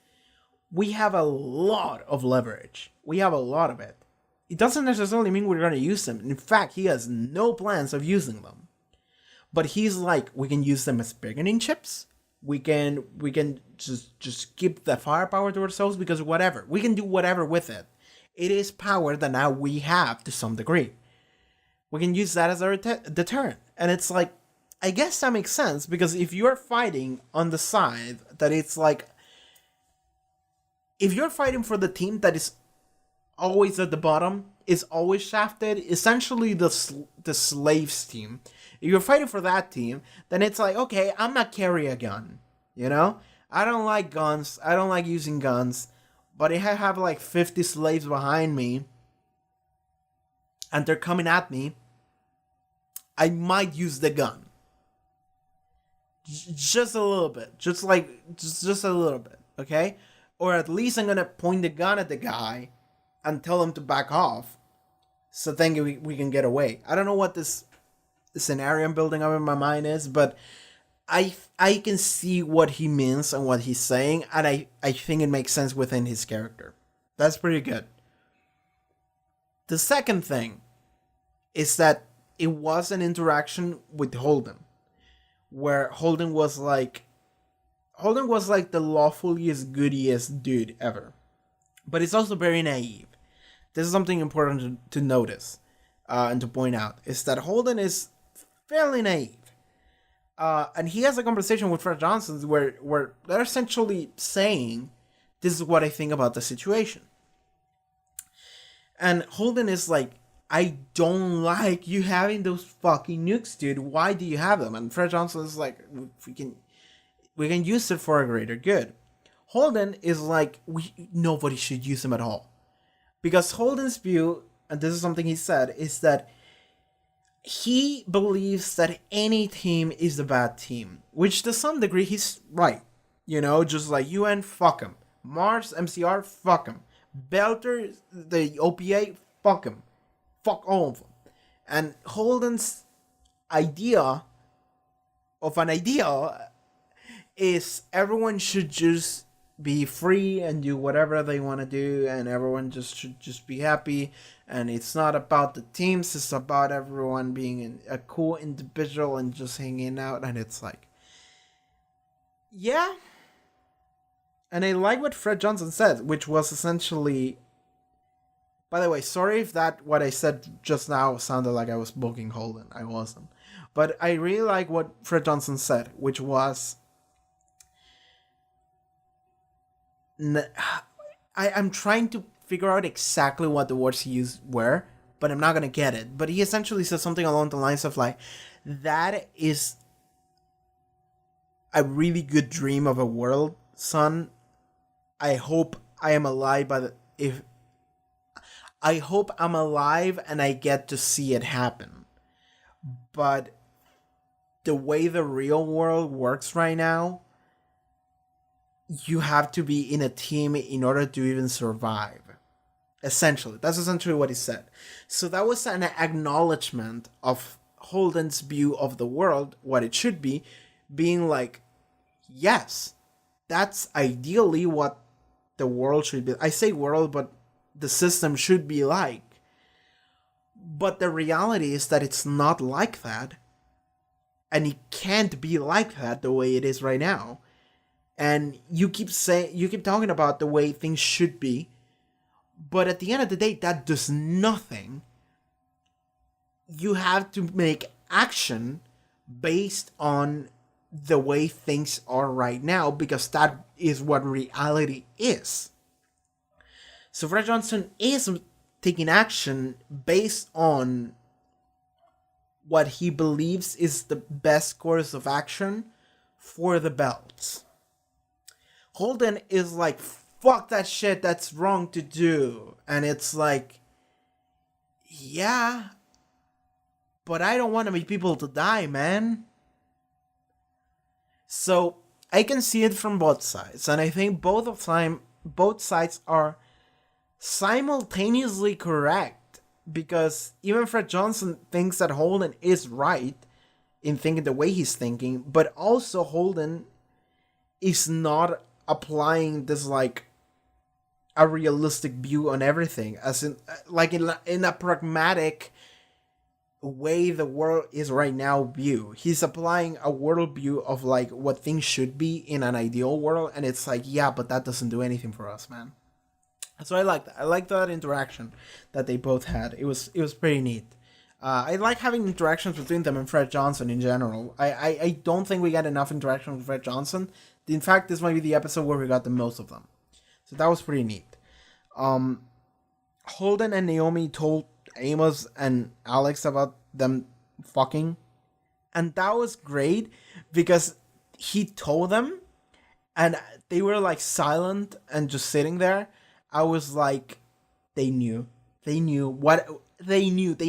we have a lot of leverage. We have a lot of it. It doesn't necessarily mean we're going to use them. In fact, he has no plans of using them. But he's like, we can use them as bargaining chips. We can just keep the firepower to ourselves because whatever. We can do whatever with it. It is power that now we have to some degree. We can use that as our deterrent. And it's like, I guess that makes sense because if you're fighting on the side that it's like, if you're fighting for the team that is always at the bottom, is always shafted, essentially the slaves team. If you're fighting for that team, then it's like, okay, I'm not carry a gun, you know? I don't like guns, I don't like using guns, but if I have like 50 slaves behind me, and they're coming at me, I might use the gun. Just a little bit. Just a little bit, okay? Or at least I'm gonna point the gun at the guy and tell him to back off so then we can get away. I don't know what this scenario I'm building up in my mind is, but I can see what he means and what he's saying, and I think it makes sense within his character. That's pretty good. The second thing is that it was an interaction with Holden, where Holden was like the lawfulest, goodiest dude ever. But it's also very naive. This is something important to notice and to point out, is that Holden is fairly naive. And he has a conversation with Fred Johnson where they're essentially saying, this is what I think about the situation. And Holden is like, I don't like you having those fucking nukes, dude. Why do you have them? And Fred Johnson is like, we can use it for a greater good. Holden is like, nobody should use them at all. Because Holden's view, and this is something he said, is that he believes that any team is a bad team. Which to some degree, he's right. You know, just like UN, fuck them. Mars, MCR, fuck them. Belter, the OPA, fuck them. Fuck all of them. And Holden's idea of an ideal is everyone should just be free and do whatever they want to do, and everyone should just be happy, and it's not about the teams, it's about everyone being a cool individual and just hanging out. And it's like, yeah. And I like what Fred Johnson said, which was essentially, by the way, sorry if what I said just now sounded like I was booking Holden. I wasn't. But I really like what Fred Johnson said, which was, I'm trying to figure out exactly what the words he used were, but I'm not going to get it. But he essentially said something along the lines of like, that is a really good dream of a world, son. I hope I am alive I hope I'm alive and I get to see it happen. But the way the real world works right now, you have to be in a team in order to even survive. Essentially. That's essentially what he said. So that was an acknowledgement of Holden's view of the world, what it should be, being like, yes, that's ideally what the world should be. I say world, but the system should be like. But the reality is that it's not like that. And it can't be like that the way it is right now. And you keep talking about the way things should be. But at the end of the day, that does nothing. You have to make action based on the way things are right now, because that is what reality is. So Fred Johnson is taking action based on what he believes is the best course of action for the belts. Holden is like, fuck that shit, that's wrong to do. And it's like, yeah, but I don't want people to die, man. So I can see it from both sides, and I think both sides are simultaneously correct, because even Fred Johnson thinks that Holden is right in thinking the way he's thinking, but also Holden is not applying this like a realistic view on everything, as in like in a pragmatic way the world is right now view. He's applying a world view of like what things should be in an ideal world, and it's like, yeah, but that doesn't do anything for us, man. So I like that. I like that interaction that they both had. It was pretty neat. I like having interactions between them and Fred Johnson in general. I don't think we got enough interaction with Fred Johnson. In fact, this might be the episode where we got the most of them. So that was pretty neat. Holden and Naomi told Amos and Alex about them fucking. And that was great because he told them and they were like silent and just sitting there. I was like, they knew. They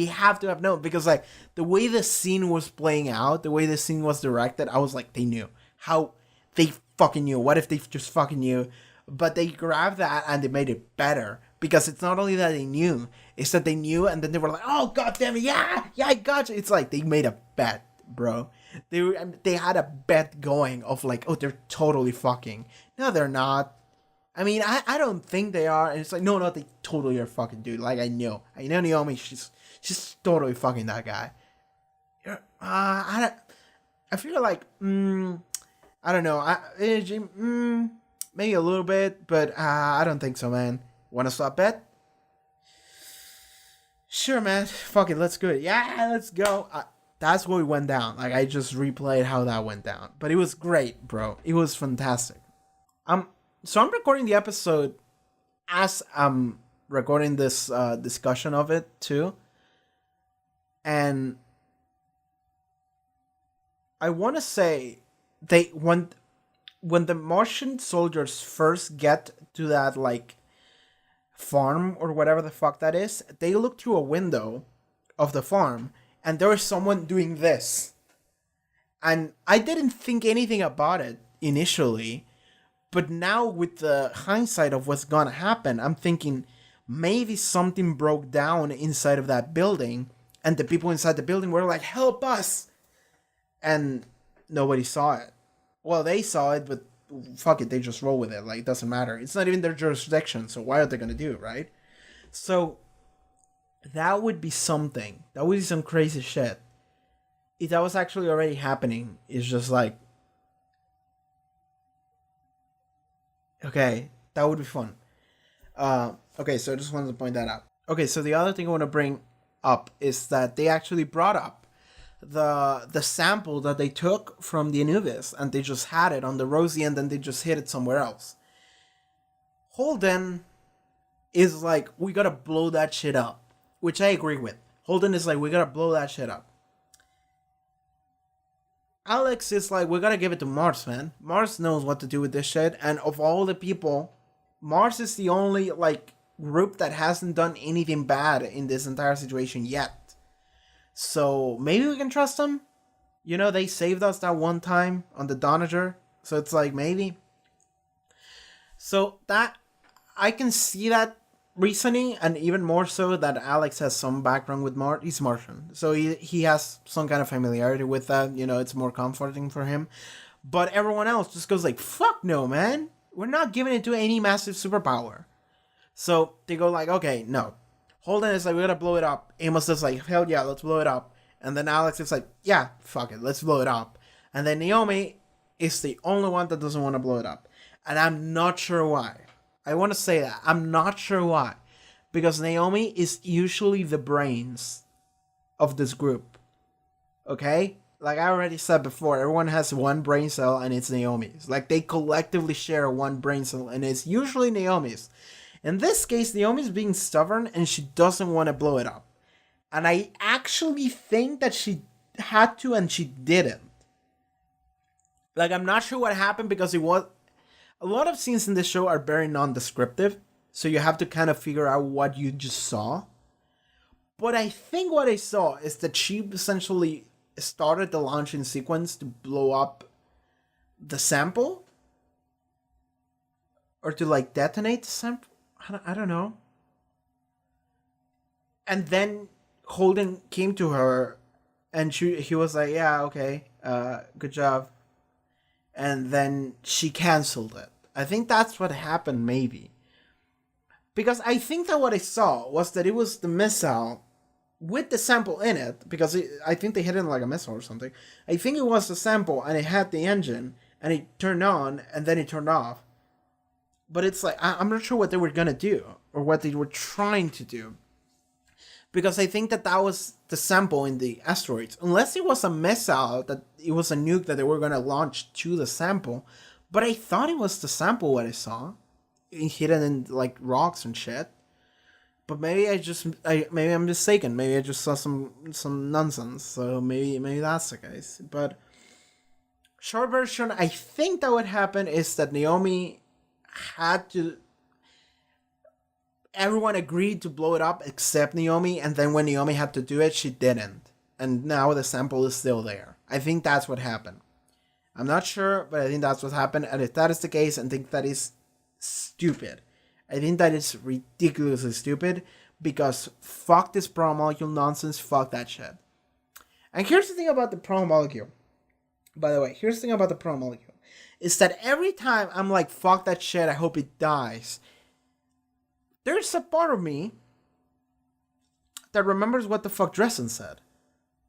have to have known, because like the way the scene was playing out, the way the scene was directed, I was like, they knew. How they fucking knew. What if they just fucking knew? But they grabbed that and they made it better, because it's not only that they knew, it's that they knew and then they were like, oh god damn it, yeah, I got you. It's like they made a bet, bro. They had a bet going of like, oh, they're totally fucking. No, they're not. I mean, I don't think they are, and it's like, no, they totally are fucking, dude. Like, I know Naomi, she's totally fucking that guy. I feel like, I don't know, maybe a little bit, but I don't think so, man. Wanna swap bet? Sure, man. Fuck it, let's go. Yeah, let's go. That's what went down. Like, I just replayed how that went down, but it was great, bro. It was fantastic. So I'm recording the episode as I'm recording this discussion of it too. And I want to say when the Martian soldiers first get to that like farm or whatever the fuck that is, they look through a window of the farm and there is someone doing this. And I didn't think anything about it initially. But now with the hindsight of what's gonna happen, I'm thinking maybe something broke down inside of that building and the people inside the building were like, help us! And nobody saw it. Well, they saw it, but fuck it, they just roll with it. Like, it doesn't matter. It's not even their jurisdiction, so why are they gonna do it, right? So, that would be something. That would be some crazy shit. If that was actually already happening, it's just like, okay, that would be fun. Okay, so I just wanted to point that out. Okay, so the other thing I want to bring up is that they actually brought up the sample that they took from the Anubis, and they just had it on the Rosie, and then they just hid it somewhere else. Holden is like, we gotta blow that shit up, which I agree with. Holden is like, we gotta blow that shit up. Alex is like, we gotta give it to Mars, man. Mars knows what to do with this shit, and of all the people, Mars is the only, like, group that hasn't done anything bad in this entire situation yet. So, maybe we can trust them? You know, they saved us that one time on the Donager, so it's like, maybe. So, that, I can see that reasoning, and even more so that Alex has some background with Mars. He's Martian, so he has some kind of familiarity with that. You know, it's more comforting for him. But everyone else just goes like, fuck no, man. We're not giving it to any massive superpower. So they go like, okay, no. Holden is like, we gotta blow it up. Amos is like, hell yeah, let's blow it up. And then Alex is like, yeah, fuck it, let's blow it up. And then Naomi is the only one that doesn't want to blow it up. And I'm not sure why. I want to say that. I'm not sure why. Because Naomi is usually the brains of this group. Okay? Like I already said before, everyone has one brain cell and it's Naomi's. Like they collectively share one brain cell and it's usually Naomi's. In this case, Naomi's being stubborn and she doesn't want to blow it up. And I actually think that she had to and she didn't. Like I'm not sure what happened because it was... A lot of scenes in this show are very non-descriptive. So you have to kind of figure out what you just saw. But I think what I saw is that she essentially started the launching sequence to blow up the sample. Or to like detonate the sample. I don't know. And then Holden came to her and he was like, yeah, okay, good job. And then she canceled it. I think that's what happened, maybe. Because I think that what I saw was that it was the missile with the sample in it, because I think they hit it like a missile or something. I think it was the sample and it had the engine and it turned on and then it turned off. But it's like, I'm not sure what they were going to do or what they were trying to do. Because I think that was the sample in the asteroids. Unless it was a missile, that it was a nuke that they were going to launch to the sample. But I thought it was the sample what I saw. Hidden in like rocks and shit. But maybe maybe I'm mistaken. Maybe I just saw some nonsense. So maybe that's the case. But short version, I think that what happened is that Naomi had to... Everyone agreed to blow it up except Naomi, and then when Naomi had to do it, she didn't. And now the sample is still there. I think that's what happened. I'm not sure, but I think that's what happened. And if that is the case, I think that is stupid. I think that is ridiculously stupid, because fuck this pro molecule nonsense, fuck that shit. And here's the thing about the pro molecule. By the way, here's the thing about the pro molecule. Is that every time I'm like, fuck that shit, I hope it dies, there's a part of me that remembers what the fuck Dresden said.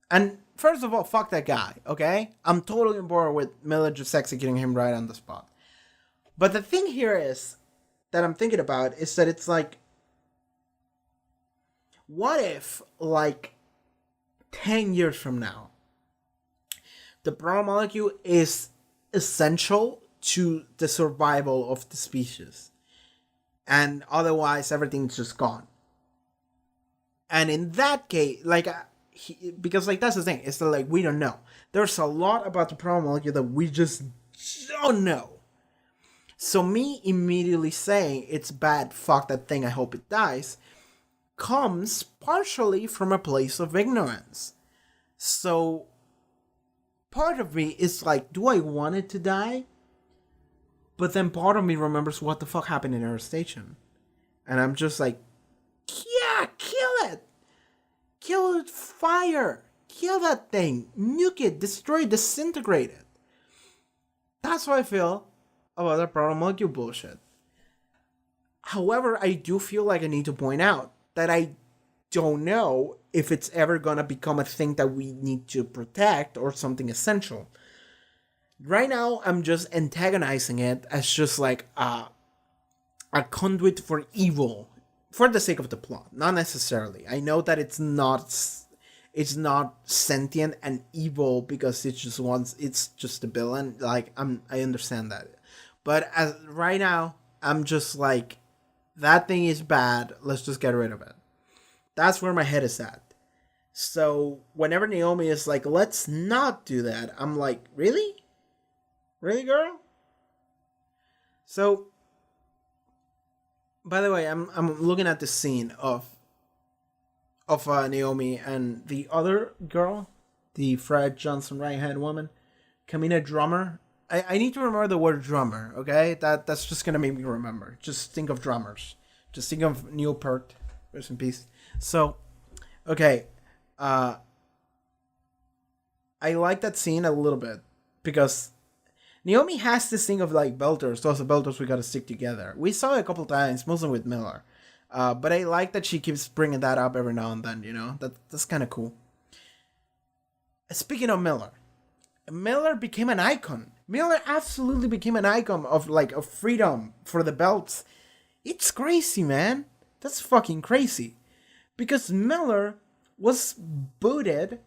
And first of all, fuck that guy, okay? I'm totally on board with Miller just executing him right on the spot. But the thing here is, that I'm thinking about, is that it's like, what if, like, 10 years from now, the pro molecule is essential to the survival of the species? And otherwise, everything's just gone. And in that case, like, because, like, that's the thing. It's like, we don't know. There's a lot about the pro molecule that we just don't know. So me immediately saying, it's bad, fuck that thing, I hope it dies, comes partially from a place of ignorance. So, part of me is like, do I want it to die? But then part of me remembers what the fuck happened in Air Station. And I'm just like, yeah, kill it! Kill it with fire! Kill that thing! Nuke it! Destroy it! Disintegrate it! That's how I feel about that pro molecule bullshit. However, I do feel like I need to point out that I don't know if it's ever gonna become a thing that we need to protect or something essential. Right now, I'm just antagonizing it as just like a conduit for evil, for the sake of the plot, not necessarily. I know that it's not sentient and evil because it's just a villain. Like I understand that, but as right now, I'm just like, that thing is bad. Let's just get rid of it. That's where my head is at. So whenever Naomi is like, let's not do that, I'm like, really? Really, girl? So, by the way, I'm looking at the scene of Naomi and the other girl, the Fred Johnson right-hand woman, Kamina Drummer. I need to remember the word drummer, okay? That's just gonna make me remember. Just think of drummers. Just think of Neil Peart. Rest in peace. So, okay. I like that scene a little bit because Naomi has this thing of like belters. Those are belters we gotta stick together. We saw it a couple times, mostly with Miller. But I like that she keeps bringing that up every now and then, you know? That's kind of cool. Speaking of Miller became an icon. Miller absolutely became an icon of freedom for the belts. It's crazy, man. That's fucking crazy. Because Miller was booted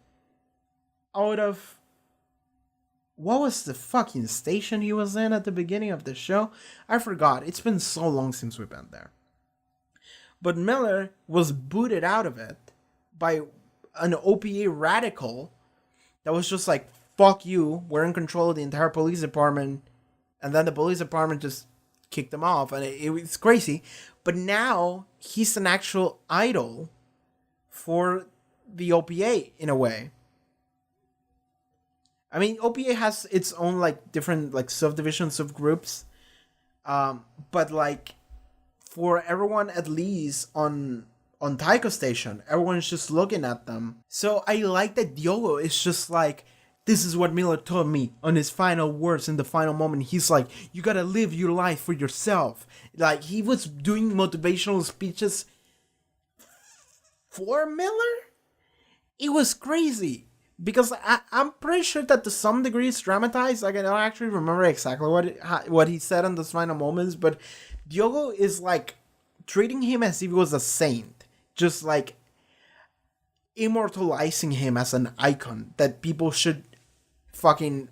out of... What was the fucking station he was in at the beginning of the show? I forgot. It's been so long since we've been there. But Miller was booted out of it by an OPA radical that was just like, fuck you, we're in control of the entire police department. And then the police department just kicked him off. And it was crazy. But now he's an actual idol for the OPA in a way. I mean, OPA has its own like different like subdivisions of groups. But like for everyone, at least on Taiko Station, everyone's just looking at them. So I like that Diogo is just like, this is what Miller told me on his final words in the final moment. He's like, you gotta live your life for yourself. Like, he was doing motivational speeches for Miller? It was crazy. Because I'm pretty sure that to some degree it's dramatized. Like, I don't actually remember exactly what he said in those final moments. But Diogo is like treating him as if he was a saint. Just like immortalizing him as an icon that people should fucking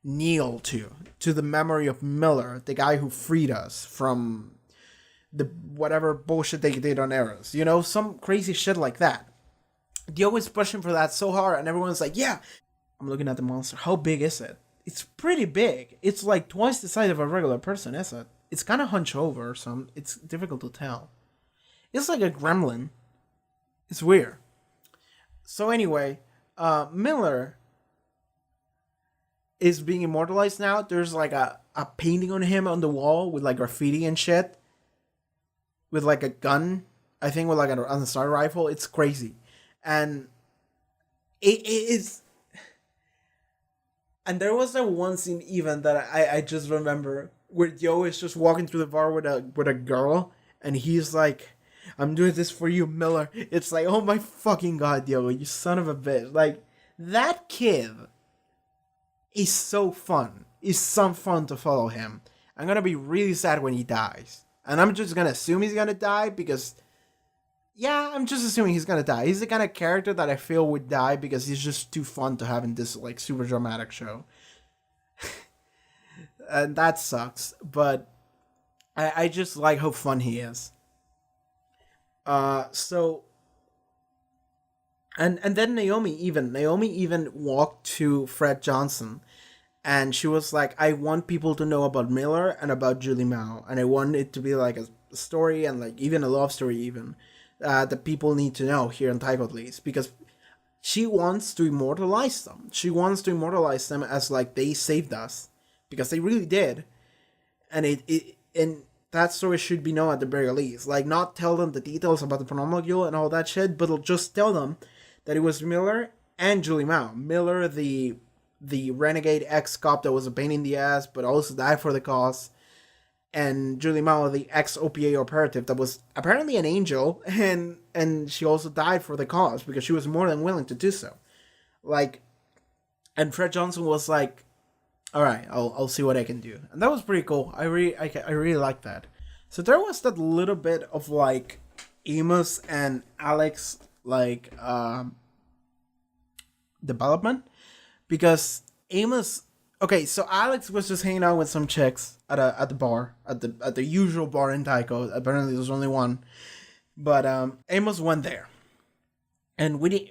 kneel to the memory of Miller, the guy who freed us from the whatever bullshit they did on Eros. You know, some crazy shit like that. Diogo is pushing for that so hard, and everyone's like, yeah. I'm looking at the monster. How big is it? It's pretty big. It's like twice the size of a regular person, is it? It's kind of hunched over or something. It's difficult to tell. It's like a gremlin. It's weird. So anyway, Miller is being immortalized now. There's like a painting on him on the wall with like graffiti and shit. With like a gun. I think with like an assault rifle. It's crazy. And it is... And there was that one scene even that I just remember where Yo is just walking through the bar with a girl, and he's like, I'm doing this for you, Miller. It's like, oh my fucking god, Diogo, you son of a bitch. Like, that kid is so fun. It's some fun to follow him. I'm gonna be really sad when he dies. And I'm just gonna assume he's gonna die because... Yeah, I'm just assuming he's gonna die. He's the kind of character that I feel would die because he's just too fun to have in this, like, super dramatic show. And that sucks. But I just like how fun he is. So... And then Naomi even walked to Fred Johnson. And she was like, I want people to know about Miller and about Julie Mao. And I want it to be like a story and like even a love story even. That people need to know here in Taiko at least. Because she wants to immortalize them. She wants to immortalize them as like they saved us. Because they really did. And and that story should be known at the very least. Like, not tell them the details about the Pronomogule and all that shit, but just tell them that it was Miller and Julie Mao. Miller, the renegade ex-cop that was a pain in the ass, but also died for the cause. And Julie Mao, the ex-OPA operative that was apparently an angel, and she also died for the cause because she was more than willing to do so. Like, and Fred Johnson was like, all right, I'll see what I can do. And that was pretty cool. I really liked that. So there was that little bit of like Amos and Alex like development, because Amos, okay, so Alex was just hanging out with some chicks at the bar, at the usual bar in Taiko. Apparently there's only one, but Amos went there, and we didn't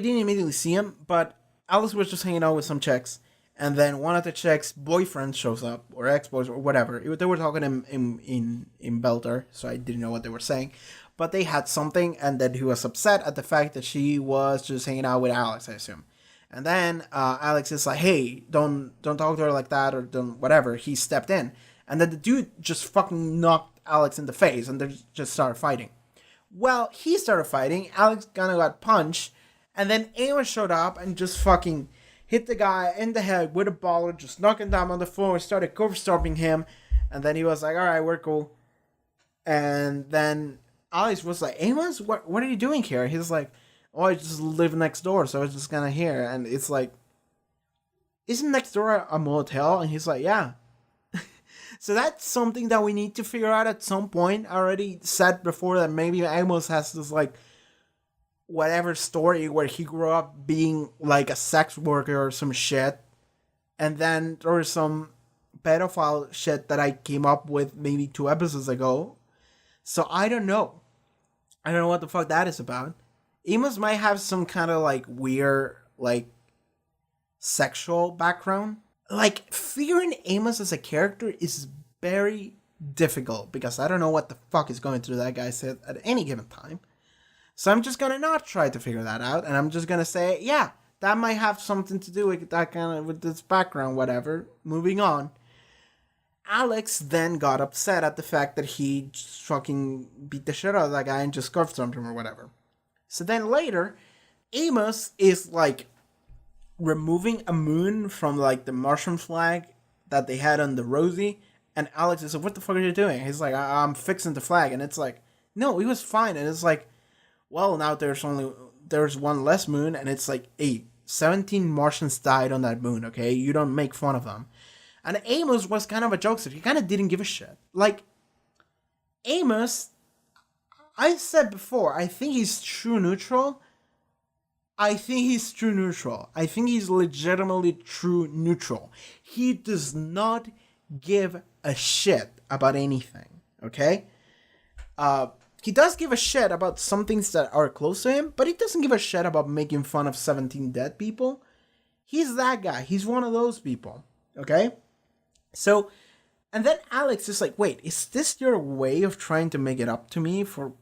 immediately see him, but Alex was just hanging out with some chicks, and then one of the chicks' boyfriend shows up, or ex-boys, or whatever. They were talking in Belter, so I didn't know what they were saying. But they had something, and then he was upset at the fact that she was just hanging out with Alex, I assume. And then Alex is like, hey, don't talk to her like that, or don't whatever. He stepped in. And then the dude just fucking knocked Alex in the face, and they just started fighting. Well, he started fighting, Alex kind of got punched, and then Amos showed up and just fucking hit the guy in the head with a baller, just knocking him down on the floor, started cover stomping him, and then he was like, alright, we're cool. And then Alex was like, Amos, what are you doing here? He's like, oh, I just live next door, so I was just kind of here. And it's like, isn't next door a motel? And he's like, yeah. So that's something that we need to figure out at some point. I already said before that maybe Amos has this, like, whatever story where he grew up being, like, a sex worker or some shit. And then there was some pedophile shit that I came up with maybe 2 episodes ago. So I don't know. I don't know what the fuck that is about. Amos might have some kind of, like, weird, like, sexual background. Like, figuring Amos as a character is very difficult because I don't know what the fuck is going through that guy's head at any given time. So I'm just gonna not try to figure that out, and I'm just gonna say, yeah, that might have something to do with that kind of, with this background, whatever. Moving on. Alex then got upset at the fact that he just fucking beat the shit out of that guy and just scarfed him or whatever. So then later, Amos is, like, removing a moon from, like, the Martian flag that they had on the Rosie, and Alex is like, what the fuck are you doing? He's like, I'm fixing the flag, and it's like, no, he was fine, and it's like, well, now there's one less moon, and it's like, hey, 17 Martians died on that moon, okay? You don't make fun of them. And Amos was kind of a jokester. He kind of didn't give a shit. Like, Amos, I said before, I think he's true neutral. I think he's legitimately true neutral. He does not give a shit about anything, okay? He does give a shit about some things that are close to him, but he doesn't give a shit about making fun of 17 dead people. He's that guy. He's one of those people, okay? So, and then Alex is like, wait, is this your way of trying to make it up to me for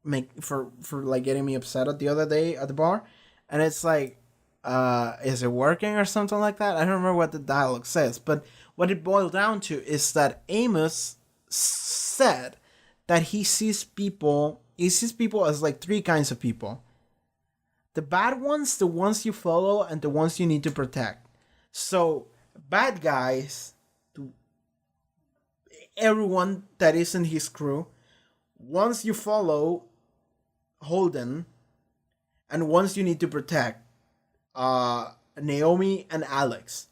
like getting me upset at the other day at the bar? And it's like, is it working or something like that? I don't remember what the dialogue says, but what it boiled down to is that Amos said that he sees people as like 3 kinds of people. The bad ones, the ones you follow, and the ones you need to protect. So, bad guys, everyone that is in his crew, ones you follow, Holden, and ones you need to protect, Naomi and Alex.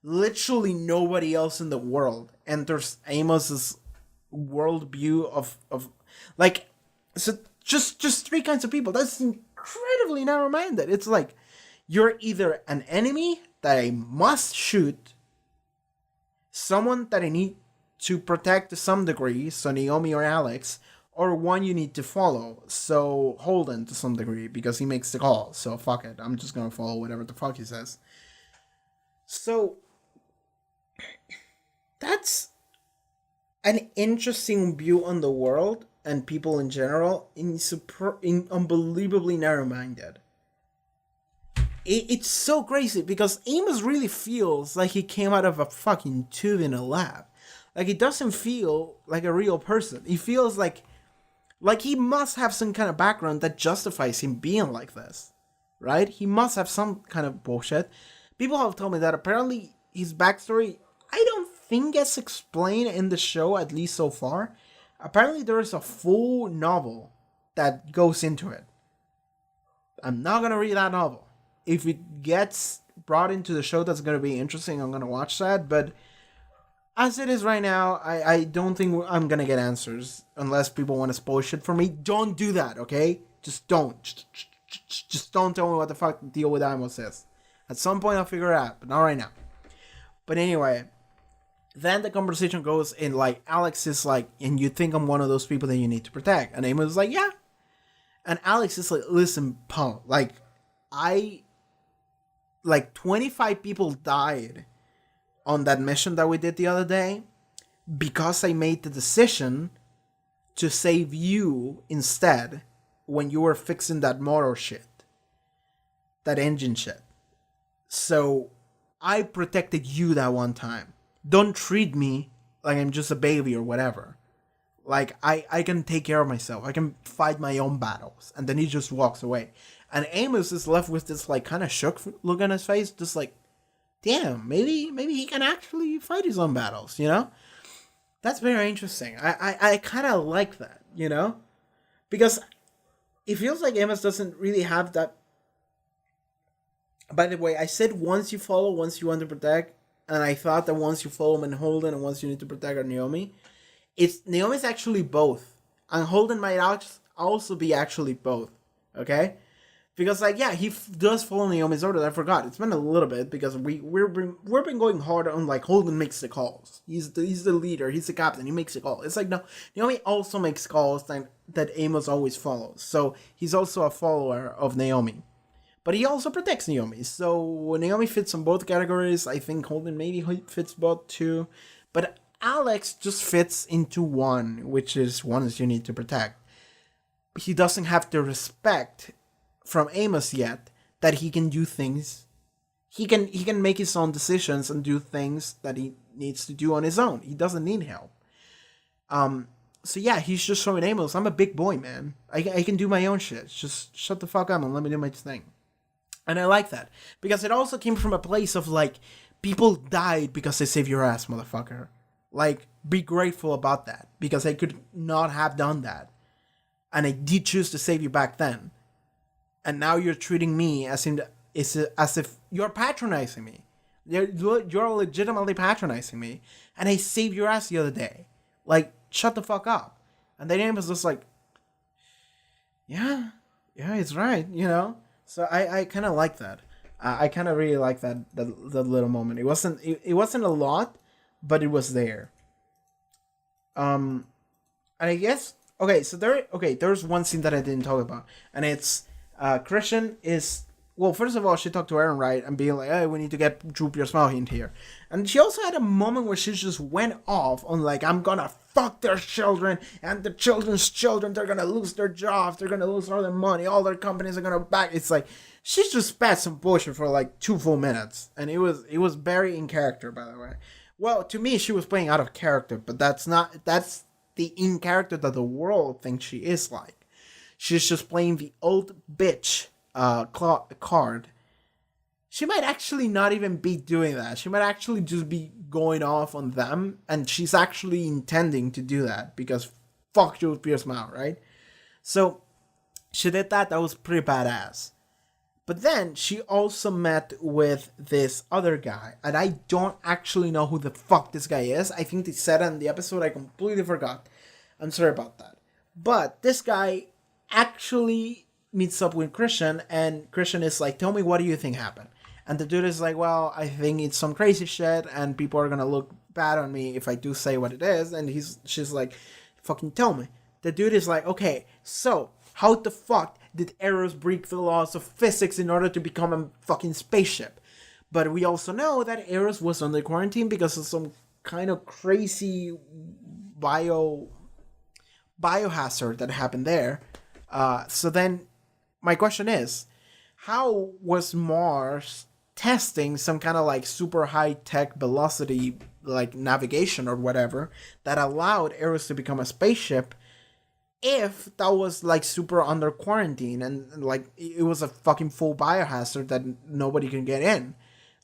Literally nobody else in the world enters Amos's worldview of like, so just 3 kinds of people. That's incredibly narrow-minded. It's like, you're either an enemy that I must shoot, someone that I need to protect to some degree, so Naomi or Alex, or one you need to follow, so Holden to some degree, because he makes the call, so fuck it, I'm just gonna follow whatever the fuck he says. So, that's an interesting view on the world, and people in general, in unbelievably narrow-minded. It's so crazy, because Amos really feels like he came out of a fucking tube in a lab. Like, he doesn't feel like a real person. He feels like he must have some kind of background that justifies him being like this, right? He must have some kind of bullshit. People have told me that apparently his backstory, I don't think gets explained in the show, at least so far. Apparently there is a full novel that goes into it. I'm not going to read that novel. If it gets brought into the show, that's going to be interesting. I'm going to watch that, but as it is right now, I don't think I'm going to get answers unless people want to spoil shit for me. Don't do that, okay? Just don't. Just don't tell me what the fuck the deal with Amos is. At some point I'll figure it out, but not right now. But anyway, then the conversation goes in like, Alex is like, and you think I'm one of those people that you need to protect. And Amos is like, yeah. And Alex is like, listen, punk, like 25 people died on that mission that we did the other day because I made the decision to save you instead when you were fixing that motor shit, that engine shit. So I protected you that one time. Don't treat me like I'm just a baby or whatever. Like, I can take care of myself. I can fight my own battles. And then he just walks away. And Amos is left with this, like, kind of shook look on his face. Just like, damn, maybe he can actually fight his own battles, you know? That's very interesting. I kind of like that, you know? Because it feels like Amos doesn't really have that. By the way, I said once you follow, once you want to protect, and I thought that once you follow and Holden and once you need to protect are Naomi. Naomi's actually both. And Holden might also be actually both. Okay? Because, like, yeah, he does follow Naomi's orders. I forgot. It's been a little bit because we've been going hard on, like, Holden makes the calls. He's the leader. He's the captain. He makes the call. It's like, no, Naomi also makes calls that Amos always follows. So he's also a follower of Naomi. But he also protects Naomi. So Naomi fits on both categories. I think Holden maybe fits both too. But Alex just fits into one, which is ones you need to protect. He doesn't have the respect from Amos yet that he can do things. He can make his own decisions and do things that he needs to do on his own. He doesn't need help. So yeah, he's just showing Amos, I'm a big boy, man. I can do my own shit. Just shut the fuck up and let me do my thing. And I like that. Because it also came from a place of, like, people died because they saved your ass, motherfucker. Like, be grateful about that. Because I could not have done that. And I did choose to save you back then. And now you're treating me as if you're patronizing me. You're legitimately patronizing me. And I saved your ass the other day. Like, shut the fuck up. And then Amos was just like, yeah, it's right, you know? So I kind of like that. I kind of really like that little moment. It wasn't a lot, but it was there. And I guess, there's one scene that I didn't talk about. And it's, Christian is, well, first of all, she talked to Aaron, right? And being like, hey, we need to get Droop Your Smile in here. And she also had a moment where she just went off on, like, I'm gonna fuck their children, and the children's children, they're gonna lose their jobs, they're gonna lose all their money, all their companies are gonna back. It's like, she just spat some bullshit for, like, 2 full minutes. And it was very in character, by the way. Well, to me, she was playing out of character, but that's the in character that the world thinks she is like. She's just playing the old bitch card. She might actually not even be doing that. She might actually just be going off on them, and she's actually intending to do that because fuck Joe Pierce Mouth, right? So she did that. That was pretty badass. But then she also met with this other guy, and I don't actually know who the fuck this guy is. I think they said it in the episode. I completely forgot. I'm sorry about that. But this guy actually meets up with Christian, and Christian is like, tell me, what do you think happened? And the dude is like, well, I think it's some crazy shit, and people are gonna look bad on me if I do say what it is. And she's like, fucking tell me. The dude is like, okay, so how the fuck did Eros break the laws of physics in order to become a fucking spaceship? But we also know that Eros was under quarantine because of some kind of crazy biohazard that happened there. So then my question is, how was Mars testing some kind of like super high tech velocity like navigation or whatever that allowed Eros to become a spaceship if that was like super under quarantine and like it was a fucking full biohazard that nobody can get in?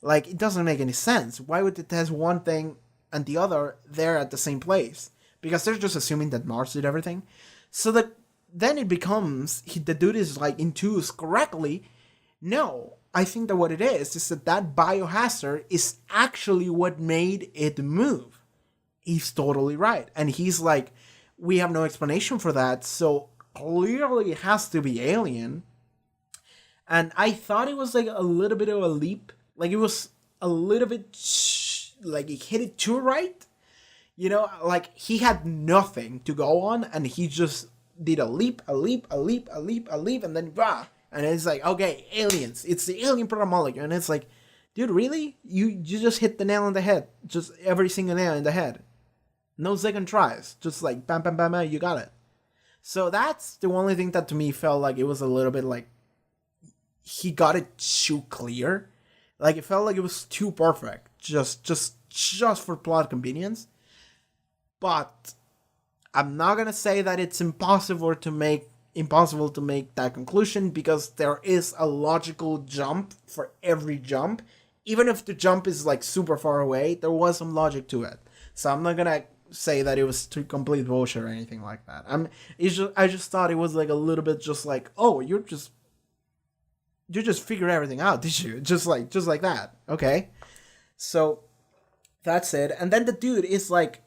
Like, it doesn't make any sense. Why would they test one thing and the other there at the same place? Because they're just assuming that Mars did everything. So that then it becomes, the dude is like enthused correctly. No, I think that what it is that biohazard is actually what made it move. He's totally right. And he's like, we have no explanation for that, so clearly it has to be alien. And I thought it was like a little bit of a leap. Like, it was a little bit, like, he hit it too right. You know, like, he had nothing to go on, and he just did a leap, and then, rah. And it's like, okay, aliens. It's the alien proto-molecule. And it's like, dude, really? You just hit the nail on the head. Just every single nail in the head. No second tries. Just like, bam, bam, bam, bam, you got it. So that's the only thing that to me felt like it was a little bit like, he got it too clear. Like, it felt like it was too perfect. Just for plot convenience. But I'm not gonna say that it's impossible to make that conclusion, because there is a logical jump for every jump. Even if the jump is like super far away, there was some logic to it. So I'm not gonna say that it was to complete bullshit or anything like that. I just thought it was like a little bit just like, oh, you just figured everything out, did you? Just like that. Okay. So that's it. And then the dude is like,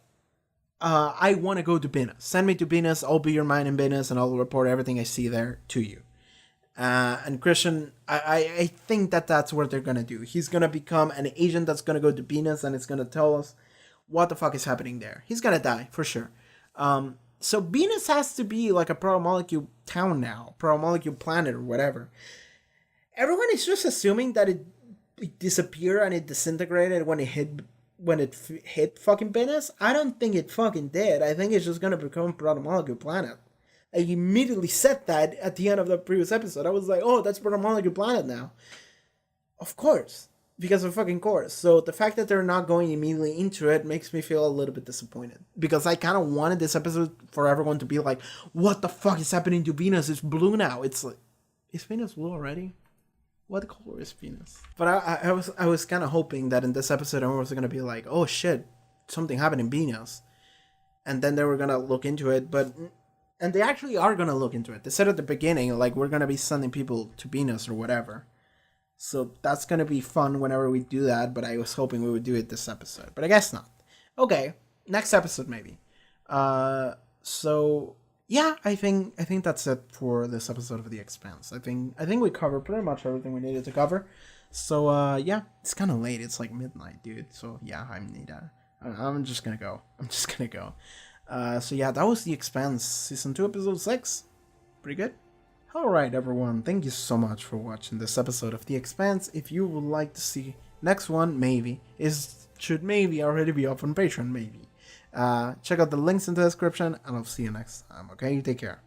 I want to go to Venus. Send me to Venus. I'll be your man in Venus, and I'll report everything I see there to you. And Christian, I think that's what they're gonna do. He's gonna become an agent that's gonna go to Venus, and it's gonna tell us what the fuck is happening there. He's gonna die for sure. So Venus has to be like a proto-molecule town now, proto-molecule planet or whatever. Everyone is just assuming that it disappeared and it disintegrated when it hit fucking Venus. I don't think it fucking did. I think it's just gonna become a proto-molecule planet. I immediately said that at the end of the previous episode. I was like, oh, that's proto-molecule planet now. Of course. Because of fucking course. So the fact that they're not going immediately into it makes me feel a little bit disappointed. Because I kind of wanted this episode for everyone to be like, what the fuck is happening to Venus? It's blue now. It's like, is Venus blue already? What color is Venus? But I was kind of hoping that in this episode everyone was going to be like, oh shit, something happened in Venus. And then they were going to look into it. And they actually are going to look into it. They said at the beginning, like, we're going to be sending people to Venus or whatever. So that's going to be fun whenever we do that. But I was hoping we would do it this episode. But I guess not. Okay, next episode maybe. So yeah, I think that's it for this episode of The Expanse. I think we covered pretty much everything we needed to cover. So yeah, it's kind of late. It's like midnight, dude. So yeah, I'm just gonna go. So yeah, that was The Expanse, Season 2, Episode 6. Pretty good. Alright everyone, thank you so much for watching this episode of The Expanse. If you would like to see next one, should maybe already be up on Patreon, maybe. Check out the links in the description, and I'll see you next time, okay? You take care.